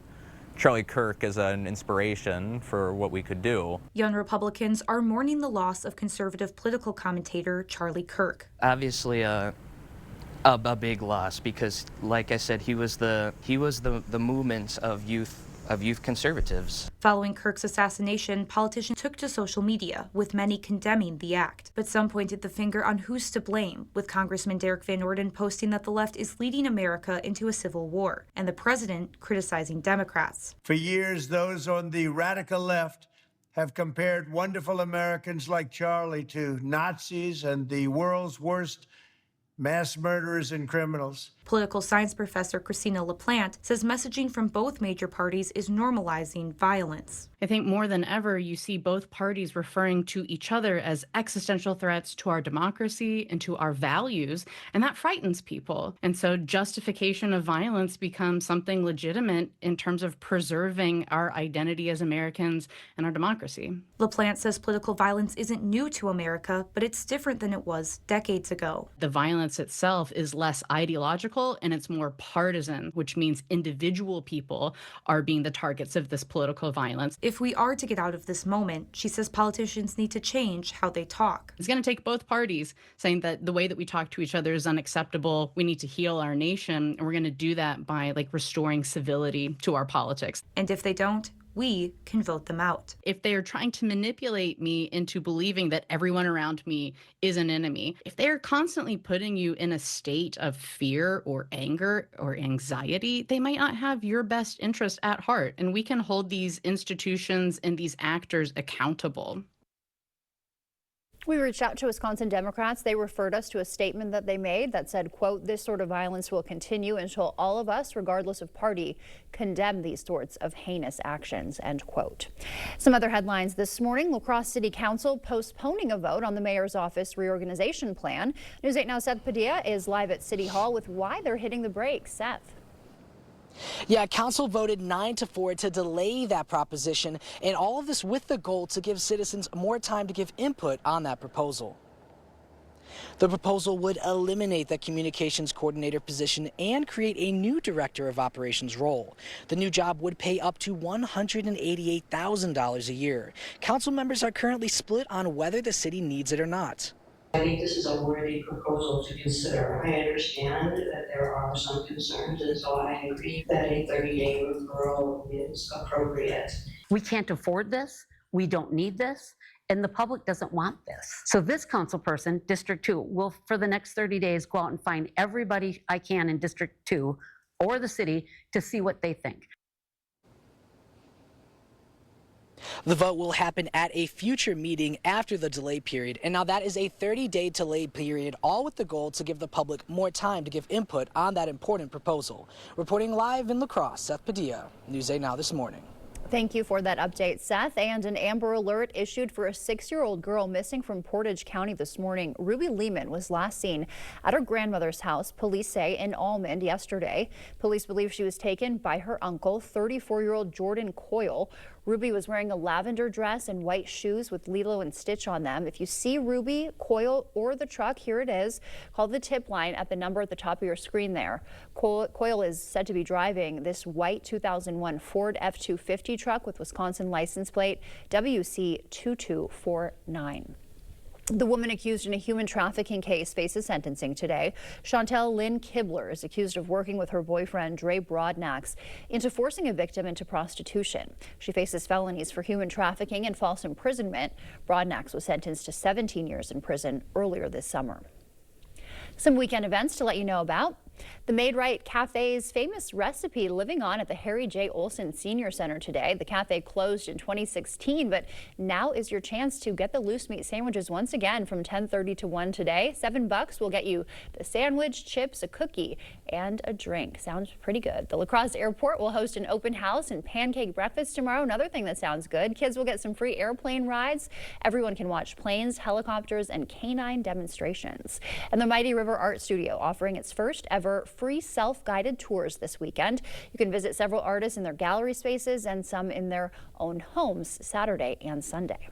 Speaker 8: Charlie Kirk as an inspiration for what we could do.
Speaker 10: Young Republicans are mourning the loss of conservative political commentator Charlie Kirk.
Speaker 12: Obviously a big loss because, like I said, he was the movement of youth conservatives.
Speaker 10: Following Kirk's assassination, politicians took to social media, with many condemning the act. But some pointed the finger on who's to blame, with Congressman Derek Van Orden posting that the left is leading America into a civil war, and the president criticizing Democrats.
Speaker 6: For years, those on the radical left have compared wonderful Americans like Charlie to Nazis and the world's worst mass murderers and criminals.
Speaker 10: Political science professor Christina LaPlante says messaging from both major parties is normalizing violence.
Speaker 13: I think more than ever, you see both parties referring to each other as existential threats to our democracy and to our values, and that frightens people. And so justification of violence becomes something legitimate in terms of preserving our identity as Americans and our democracy.
Speaker 10: LaPlante says political violence isn't new to America, but it's different than it was decades ago.
Speaker 13: The violence itself is less ideological and it's more partisan, which means individual people are being the targets of this political violence.
Speaker 10: If we are to get out of this moment, she says politicians need to change how they talk.
Speaker 13: It's going to take both parties saying that the way that we talk to each other is unacceptable. We need to heal our nation, and we're going to do that by restoring civility to our politics.
Speaker 10: And if they don't, we can vote them out.
Speaker 13: If they are trying to manipulate me into believing that everyone around me is an enemy, if they are constantly putting you in a state of fear or anger or anxiety, they might not have your best interest at heart. And we can hold these institutions and these actors accountable.
Speaker 2: We reached out to Wisconsin Democrats. They referred us to a statement that they made that said, quote, "This sort of violence will continue until all of us, regardless of party, condemn these sorts of heinous actions," end quote. Some other headlines this morning: La Crosse City Council postponing a vote on the mayor's office reorganization plan. News 8 Now Seth Padilla is live at City Hall with why they're hitting the brakes. Seth.
Speaker 29: Yeah, council voted 9-4 to delay that proposition, and all of this with the goal to give citizens more time to give input on that proposal. The proposal would eliminate the communications coordinator position and create a new director of operations role. The new job would pay up to $188,000 a year. Council members are currently split on whether the city needs it or not.
Speaker 30: I think this is a worthy proposal to consider. I understand that there are some concerns, and so I agree that a 30-day referral is appropriate.
Speaker 31: We can't afford this. We don't need this. And the public doesn't want this. So this council person, District 2, will for the next 30 days go out and find everybody I can in District 2 or the city to see what they think.
Speaker 29: The vote will happen at a future meeting after the delay period, and now that is a 30-day delay period, all with the goal to give the public more time to give input on that important proposal. Reporting live in La Crosse, Seth Padilla, News 8 Now this morning.
Speaker 2: Thank you for that update, Seth. And an Amber Alert issued for a 6-year-old girl missing from Portage County this morning. Ruby Lehman was last seen at her grandmother's house, police say, in Almond yesterday. Police believe she was taken by her uncle, 34-year-old Jordan Coyle. Ruby was wearing a lavender dress and white shoes with Lilo and Stitch on them. If you see Ruby, Coyle, or the truck, here it is. Call the tip line at the number at the top of your screen there. Coyle is said to be driving this white 2001 Ford F-250 truck with Wisconsin license plate WC2249. The woman accused in a human trafficking case faces sentencing today. Chantel Lynn Kibler is accused of working with her boyfriend, Dre Broadnax, into forcing a victim into prostitution. She faces felonies for human trafficking and false imprisonment. Broadnax was sentenced to 17 years in prison earlier this summer. Some weekend events to let you know about. The Made Right Cafe's famous recipe living on at the Harry J. Olson Senior Center today. The cafe closed in 2016, but now is your chance to get the loose meat sandwiches once again from 10:30 to 1 today. $7 will get you the sandwich, chips, a cookie, and a drink. Sounds pretty good. The La Crosse Airport will host an open house and pancake breakfast tomorrow. Another thing that sounds good. Kids will get some free airplane rides. Everyone can watch planes, helicopters, and canine demonstrations. And the Mighty River Art Studio offering its first ever free self-guided tours this weekend. You can visit several artists in their gallery spaces and some in their own homes Saturday and Sunday.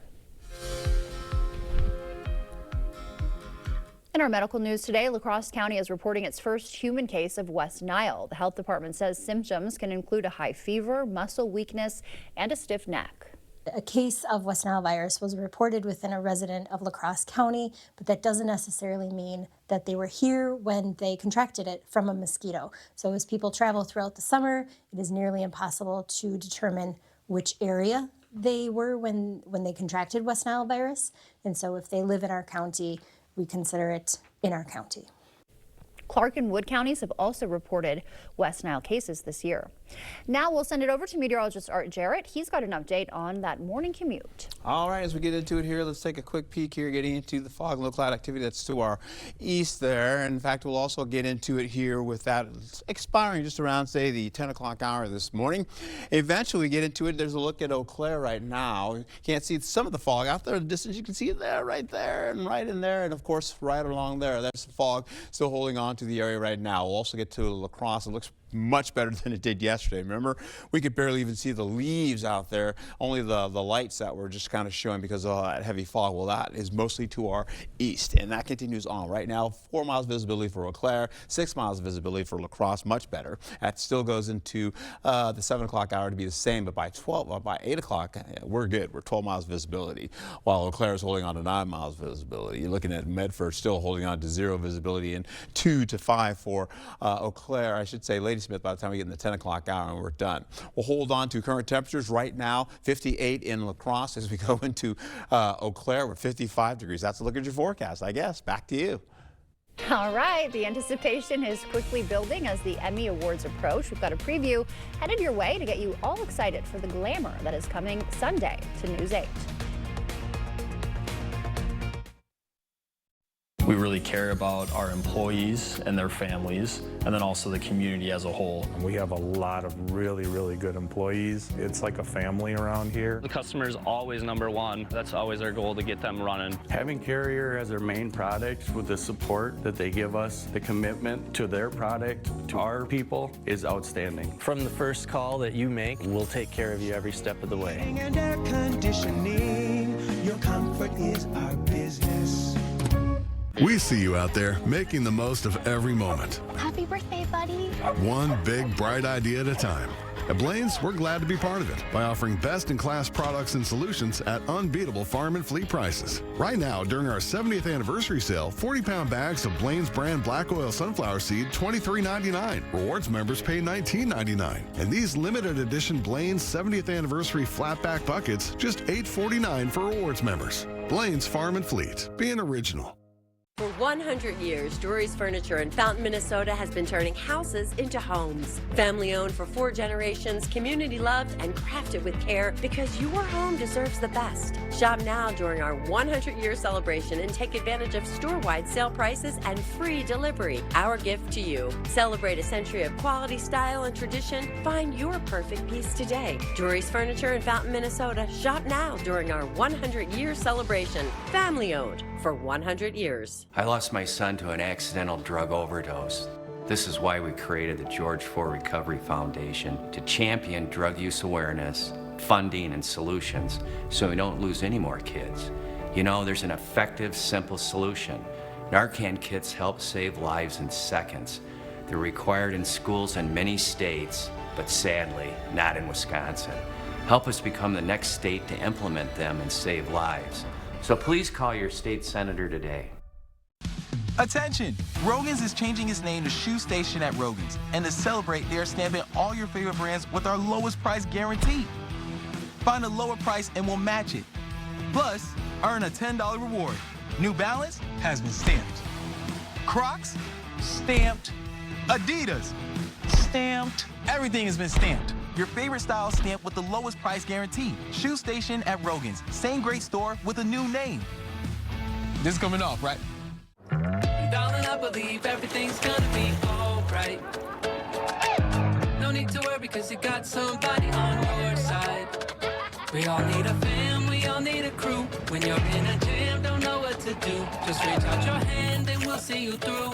Speaker 2: In our medical news today, La Crosse County is reporting its first human case of West Nile. The health department says symptoms can include a high fever, muscle weakness, and a stiff neck.
Speaker 7: A case of West Nile virus was reported within a resident of La Crosse County, but that doesn't necessarily mean that they were here when they contracted it from a mosquito. So as people travel throughout the summer, it is nearly impossible to determine which area they were when they contracted West Nile virus. And so if they live in our county, we consider it in our county.
Speaker 2: Clark and Wood counties have also reported West Nile cases this year. Now we'll send it over to meteorologist Art Jarrett. He's got an update on that morning commute.
Speaker 1: All right, as we get into it here, let's take a quick peek here, getting into the fog and low cloud activity that's to our east there. In fact, we'll also get into it here with that expiring just around, say, the 10 o'clock hour this morning. Eventually, we get into it. There's a look at Eau Claire right now. You can't see some of the fog out there in the distance. You can see it there, right there, and right in there, and of course, right along there. That's the fog still holding on to the area right now. We'll also get to La Crosse. It looks much better than it did yesterday. Remember, we could barely even see the leaves out there, only the lights that were just kind of showing because of that heavy fog. Well, that is mostly to our east, and that continues on. Right now, 4 miles visibility for Eau Claire, 6 miles visibility for La Crosse, much better. That still goes into the 7 o'clock hour to be the same, but by 8 o'clock, we're good. We're 12 miles visibility, while Eau Claire is holding on to 9 miles visibility. You're looking at Medford still holding on to 0 visibility and 2 to 5 for Eau Claire, I should say, Ladysmith, by the time we get in the 10 o'clock hour and we're done. We'll hold on to current temperatures right now, 58 in La Crosse. As we go into Eau Claire, we're 55 degrees. That's a look at your forecast, I guess. Back to you.
Speaker 2: All right, the anticipation is quickly building as the Emmy Awards approach. We've got a preview headed your way to get you all excited for the glamour that is coming Sunday to News 8.
Speaker 9: We really care about our employees and their families, and then also the community as a whole.
Speaker 11: We have a lot of really, really good employees. It's like a family around here.
Speaker 14: The customer is always number one. That's always our goal, to get them running.
Speaker 11: Having Carrier as our main product with the support that they give us, the commitment to their product, to our people, is outstanding.
Speaker 14: From the first call that you make, we'll take care of you every step of the way.
Speaker 15: And air conditioning, your comfort is our business.
Speaker 16: We see you out there making the most of every moment.
Speaker 17: Happy birthday, buddy.
Speaker 16: One big, bright idea at a time. At Blaine's, we're glad to be part of it by offering best-in-class products and solutions at unbeatable farm and fleet prices. Right now, during our 70th anniversary sale, 40-pound bags of Blaine's brand black oil sunflower seed, $23.99. Rewards members pay $19.99. And these limited edition Blaine's 70th anniversary flatback buckets, just $8.49 for rewards members. Blaine's Farm and Fleet, being original.
Speaker 17: For 100 years, Drury's Furniture in Fountain, Minnesota has been turning houses into homes. Family owned for 4 generations, community loved, and crafted with care because your home deserves the best. Shop now during our 100-year celebration and take advantage of store-wide sale prices and free delivery. Our gift to you. Celebrate a century of quality, style, and tradition. Find your perfect piece today. Drury's Furniture in Fountain, Minnesota. Shop now during our 100-year celebration. Family owned for 100 years.
Speaker 19: I lost my son to an accidental drug overdose. This is why we created the George Ford Recovery Foundation to champion drug use awareness, funding, and solutions so we don't lose any more kids. You know, there's an effective, simple solution. Narcan kits help save lives in seconds. They're required in schools in many states, but sadly, not in Wisconsin. Help us become the next state to implement them and save lives. So please call your state senator today.
Speaker 20: Attention! Rogan's is changing its name to Shoe Station at Rogan's. And to celebrate, they are stamping all your favorite brands with our lowest price guarantee. Find a lower price and we'll match it. Plus, earn a $10 reward. New Balance has been stamped. Crocs? Stamped. Adidas? Stamped. Everything has been stamped. Your favorite style stamped with the lowest price guarantee. Shoe Station at Rogan's. Same great store with a new name. This is coming off, right?
Speaker 15: Darling, I believe everything's gonna be alright. No need to worry, cause you got somebody on your side. We all need a fam, we all need a crew. When you're in a jam, don't know what to do. Just reach out your hand and we'll see you through.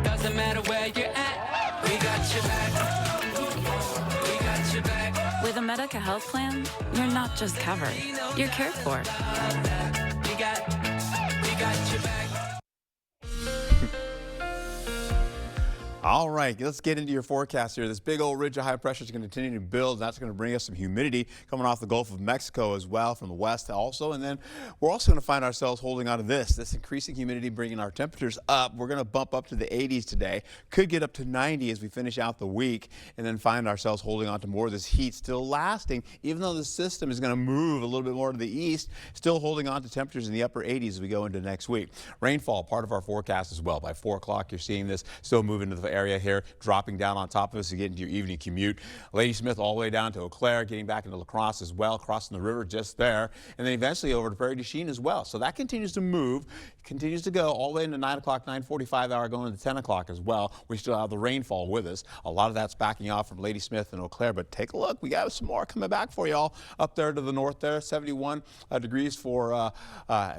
Speaker 15: Doesn't matter where you're at, we got your back.
Speaker 21: With a Medica health plan, you're not just covered, you're cared for.
Speaker 15: We got your back.
Speaker 1: All right, let's get into your forecast here. This big old ridge of high pressure is going to continue to build. That's going to bring us some humidity coming off the Gulf of Mexico as well from the west also. And then we're also going to find ourselves holding on to this increasing humidity, bringing our temperatures up. We're going to bump up to the 80s today. Could get up to 90 as we finish out the week and then find ourselves holding on to more of this heat still lasting, even though the system is going to move a little bit more to the east, still holding on to temperatures in the upper 80s as we go into next week. Rainfall, part of our forecast as well. By 4 o'clock, you're seeing this still moving to the area here, dropping down on top of us to get into your evening commute. Ladysmith all the way down to Eau Claire, getting back into La Crosse as well, crossing the river just there, and then eventually over to Prairie du Chien as well. So that continues to move, continues to go all the way into 9 o'clock, 9:45 hour going into 10 o'clock as well. We still have the rainfall with us. A lot of that's backing off from Ladysmith and Eau Claire, but take a look. We got some more coming back for y'all up there to the north there. 71 degrees for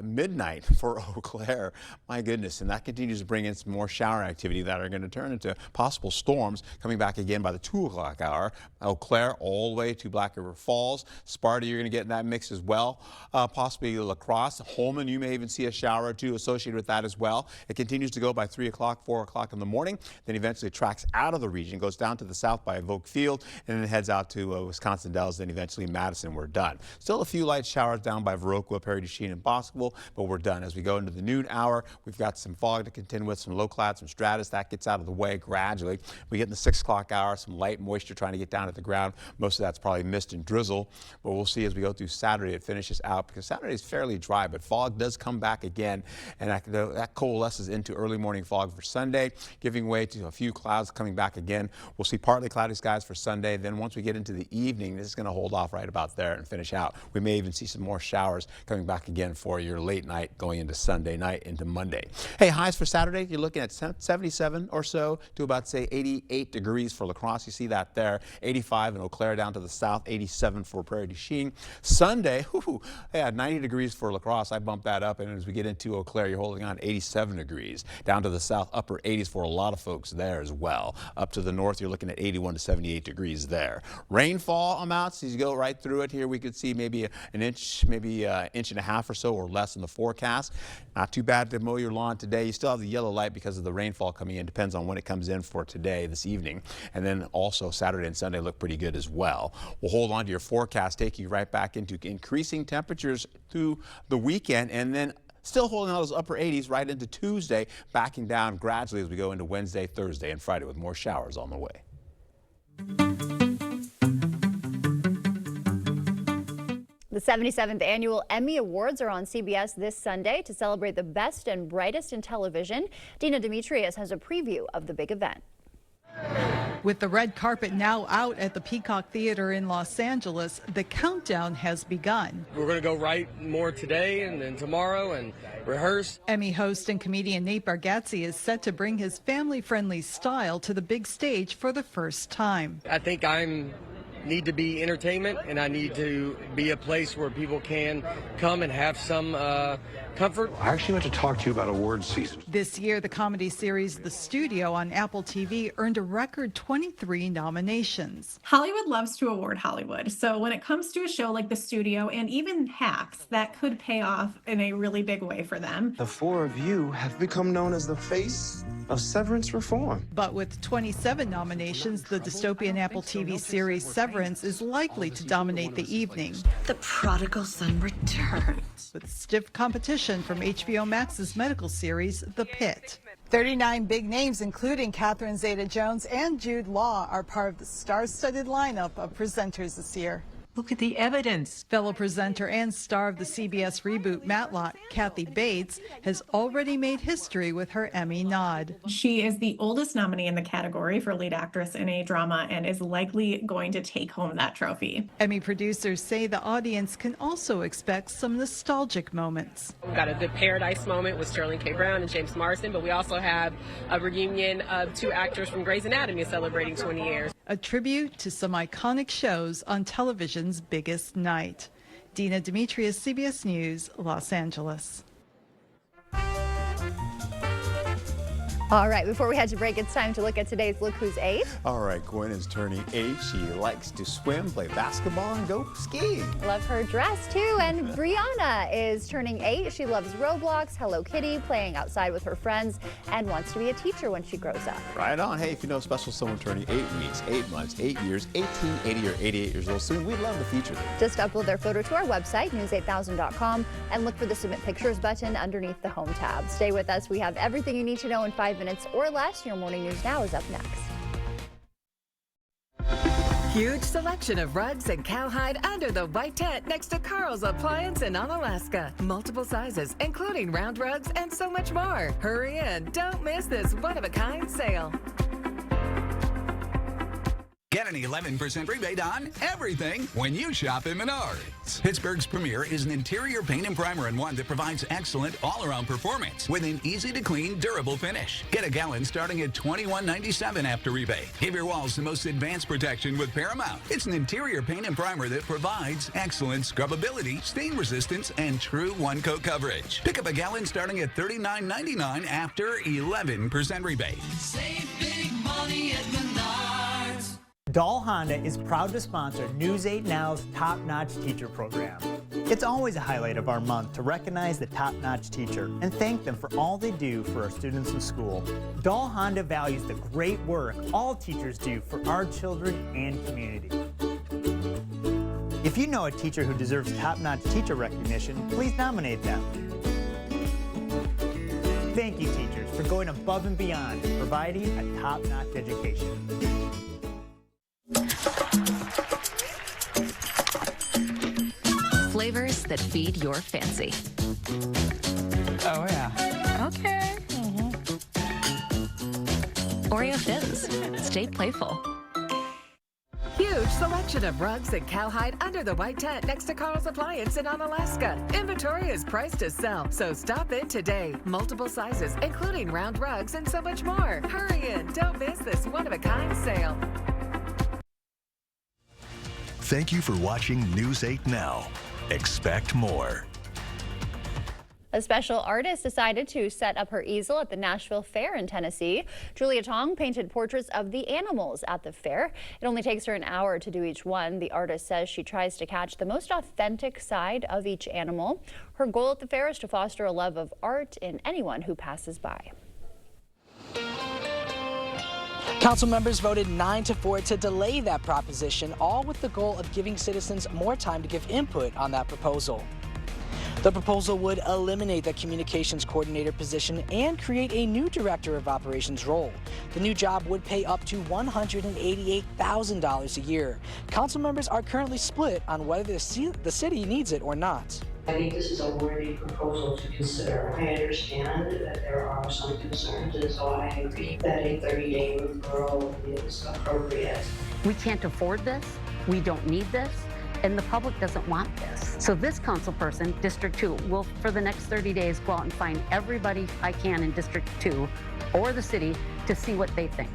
Speaker 1: midnight for Eau Claire. My goodness, and that continues to bring in some more shower activity that are going to turn into possible storms coming back again by the 2 o'clock hour. Eau Claire all the way to Black River Falls. Sparta, you're going to get in that mix as well. Possibly La Crosse. Holman, you may even see a shower or two associated with that as well. It continues to go by 3 o'clock, 4 o'clock in the morning. Then eventually tracks out of the region, goes down to the south by Evoque Field, and then heads out to Wisconsin Dells, then eventually Madison. We're done. Still a few light showers down by Viroqua, Prairie du Chien, and Boscoville, but we're done. As we go into the noon hour, we've got some fog to contend with, some low cloud, some stratus. That gets out of the way gradually. We get in the 6 o'clock hour, some light moisture trying to get down at the ground. Most of that's probably mist and drizzle, but we'll see as we go through Saturday. It finishes out because Saturday is fairly dry, but fog does come back again, and that coalesces into early morning fog for Sunday, giving way to a few clouds coming back again. We'll see partly cloudy skies for Sunday. Then once we get into the evening, this is going to hold off right about there and finish out. We may even see some more showers coming back again for your late night going into Sunday night into Monday. Hey, highs for Saturday, you're looking at 77 or so to about, say, 88 degrees for La Crosse. You see that there. 85 in Eau Claire down to the south, 87 for Prairie du Chien. Sunday, 90 degrees for La Crosse. I bumped that up, and as we get into Eau Claire, you're holding on 87 degrees. Down to the south, upper 80s for a lot of folks there as well. Up to the north, you're looking at 81 to 78 degrees there. Rainfall amounts, as you go right through it here, we could see maybe an inch, maybe an inch and a half or so or less in the forecast. Not too bad to mow your lawn today. You still have the yellow light because of the rainfall coming in. Depends on when it comes in for today, this evening. And then also Saturday and Sunday look pretty good as well. We'll hold on to your forecast, taking you right back into increasing temperatures through the weekend, and then still holding on those upper 80s right into Tuesday, backing down gradually as we go into Wednesday, Thursday, and Friday with more showers on the way.
Speaker 2: The 77th annual Emmy Awards are on CBS this Sunday to celebrate the best and brightest in television. Dina Demetrius has a preview of the big event.
Speaker 3: With the red carpet now out at the Peacock Theater in Los Angeles, the countdown has begun.
Speaker 4: We're going to go write more today and then tomorrow and rehearse.
Speaker 3: Emmy host and comedian Nate Bargatze is set to bring his family-friendly style to the big stage for the first time.
Speaker 4: I think I need to be entertainment, and I need to be a place where people can come and have some comfort.
Speaker 5: I actually want to talk to you about awards season.
Speaker 3: This year, the comedy series The Studio on Apple TV earned a record 23 nominations.
Speaker 18: Hollywood loves to award Hollywood. So when it comes to a show like The Studio and even Hacks, that could pay off in a really big way for them.
Speaker 5: The four of you have become known as the face of severance reform.
Speaker 3: But with 27 nominations, the dystopian Apple TV series Severance is likely to dominate the evening.
Speaker 22: The prodigal son returns.
Speaker 3: With stiff competition from HBO Max's medical series, The Pit. 39 big names, including Catherine Zeta-Jones and Jude Law, are part of the star-studded lineup of presenters this year.
Speaker 22: Look at the evidence.
Speaker 3: Fellow presenter and star of the CBS reboot Matlock, Kathy Bates, has already made history with her Emmy nod.
Speaker 18: She is the oldest nominee in the category for lead actress in a drama and is likely going to take home that trophy.
Speaker 3: Emmy producers say the audience can also expect some nostalgic moments.
Speaker 23: We've got a good Paradise moment with Sterling K. Brown and James Marsden, but we also have a reunion of two actors from Grey's Anatomy celebrating 20 years.
Speaker 3: A tribute to some iconic shows on television's biggest night. Dina Demetrius, CBS News, Los Angeles.
Speaker 2: All right, before we head to break, it's time to look at today's Look Who's 8.
Speaker 1: All right, Gwen is turning 8. She likes to swim, play basketball, and go skiing.
Speaker 2: Love her dress, too. And Brianna is turning 8. She loves Roblox, Hello Kitty, playing outside with her friends, and wants to be a teacher when she grows up.
Speaker 1: Right on. Hey, if you know a special someone turning 8 weeks, 8 months, 8 years, 18, 80, or 88 years old soon, we'd love to feature them.
Speaker 2: Just upload their photo to our website, news8000.com, and look for the Submit Pictures button underneath the Home tab. Stay with us. We have everything you need to know in 5 minutes or less. Your Morning News Now is up next.
Speaker 24: Huge selection of rugs and cowhide under the white tent next to Carl's Appliance in Onalaska. Multiple sizes, including round rugs and so much more. Hurry in. Don't miss this one-of-a-kind sale.
Speaker 25: Get an 11% rebate on everything when you shop at Menards. Pittsburgh's premier is an interior paint and primer in one that provides excellent all-around performance with an easy-to-clean, durable finish. Get a gallon starting at $21.97 after rebate. Give your walls the most advanced protection with Paramount. It's an interior paint and primer that provides excellent scrubbability, stain resistance, and true one-coat coverage. Pick up a gallon starting at $39.99 after 11% rebate.
Speaker 15: Save big money at Menards.
Speaker 26: Dahl Honda is proud to sponsor News 8 Now's Top Notch Teacher Program. It's always a highlight of our month to recognize the top-notch teacher and thank them for all they do for our students in school. Dahl Honda values the great work all teachers do for our children and community. If you know a teacher who deserves top-notch teacher recognition, please nominate them. Thank you, teachers, for going above and beyond and providing a top-notch education.
Speaker 27: Flavors that feed your fancy.
Speaker 26: Oh, yeah.
Speaker 27: Okay. Oreo Thins. Stay playful.
Speaker 24: Huge selection of rugs and cowhide under the white tent next to Carl's Appliance in Onalaska. Inventory is priced to sell, so stop in today. Multiple sizes, including round rugs and so much more. Hurry in. Don't miss this one-of-a-kind sale.
Speaker 28: Thank you for watching News 8 Now. Expect more.
Speaker 2: A special artist decided to set up her easel at the Nashville Fair in Tennessee. Julia Tong painted portraits of the animals at the fair. It only takes her an hour to do each one. The artist says she tries to catch the most authentic side of each animal. Her goal at the fair is to foster a love of art in anyone who passes by.
Speaker 29: Council members voted 9-4 to delay that proposition, all with the goal of giving citizens more time to give input on that proposal. The proposal would eliminate the communications coordinator position and create a new director of operations role. The new job would pay up to $188,000 a year. Council members are currently split on whether the city needs it or not.
Speaker 22: I think this is a worthy proposal to consider. I understand that there are some concerns, and so I agree that a 30-day referral is appropriate.
Speaker 6: We can't afford this, we don't need this, and the public doesn't want this. So this council person, District 2, will for the next 30 days go out and find everybody I can in District 2 or the city to see what they think.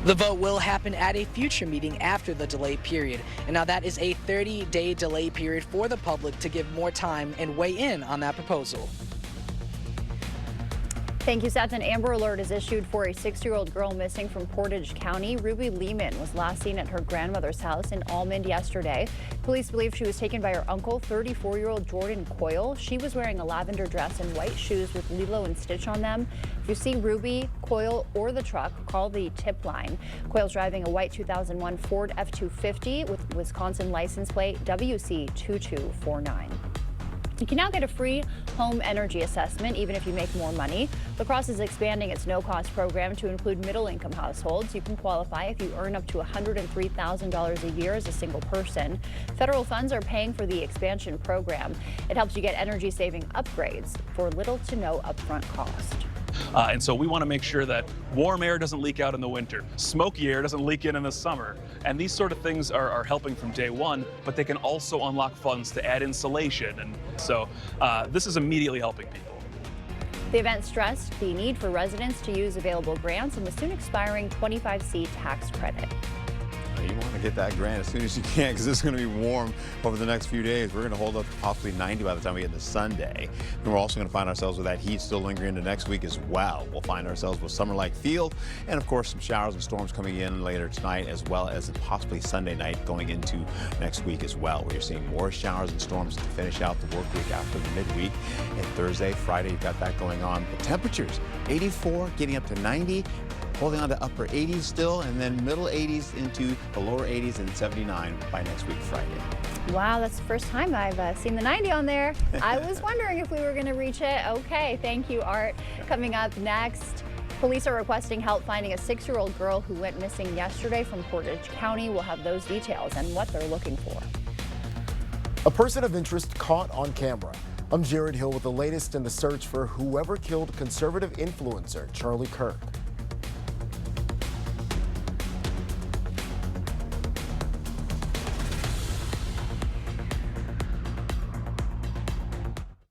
Speaker 29: The vote will happen at a future meeting after the delay period. And now that is a 30-day delay period for the public to give more time and weigh in on that proposal.
Speaker 2: Thank you, Seth. An Amber Alert is issued for a 6-year-old girl missing from Portage County. Ruby Lehman was last seen at her grandmother's house in Almond yesterday. Police believe she was taken by her uncle, 34-year-old Jordan Coyle. She was wearing a lavender dress and white shoes with Lilo and Stitch on them. If you see Ruby, Coyle, or the truck, call the tip line. Coyle's driving a white 2001 Ford F-250 with Wisconsin license plate WC2249. You can now get a free home energy assessment even if you make more money. La Crosse is expanding its no-cost program to include middle-income households. You can qualify if you earn up to $103,000 a year as a single person. Federal funds are paying for the expansion program. It helps you get energy-saving upgrades for little to no upfront cost.
Speaker 7: And so we want to make sure that warm air doesn't leak out in the winter, smoky air doesn't leak in the summer. And these sort of things are helping from day one, but they can also unlock funds to add insulation. And so this is immediately helping people.
Speaker 2: The event stressed the need for residents to use available grants and the soon expiring 25C tax credit.
Speaker 1: You want to get that grant as soon as you can because it's going to be warm over the next few days. We're going to hold up to possibly 90 by the time we get to Sunday. And we're also going to find ourselves with that heat still lingering into next week as well. We'll find ourselves with summer-like feel and, of course, some showers and storms coming in later tonight as well as possibly Sunday night going into next week as well, where you're seeing more showers and storms to finish out the work week after the midweek. And Thursday, Friday, you've got that going on. The temperatures, 84, getting up to 90. Holding on to upper 80s still, and then middle 80s into the lower 80s and 79 by next week, Friday.
Speaker 2: Wow, that's the first time I've seen the 90 on there. I was wondering if we were going to reach it. Okay, thank you, Art. Coming up next, police are requesting help finding a 6-year-old girl who went missing yesterday from Portage County. We'll have those details and what they're looking for.
Speaker 8: A person of interest caught on camera. I'm Jared Hill with the latest in the search for whoever killed conservative influencer Charlie Kirk.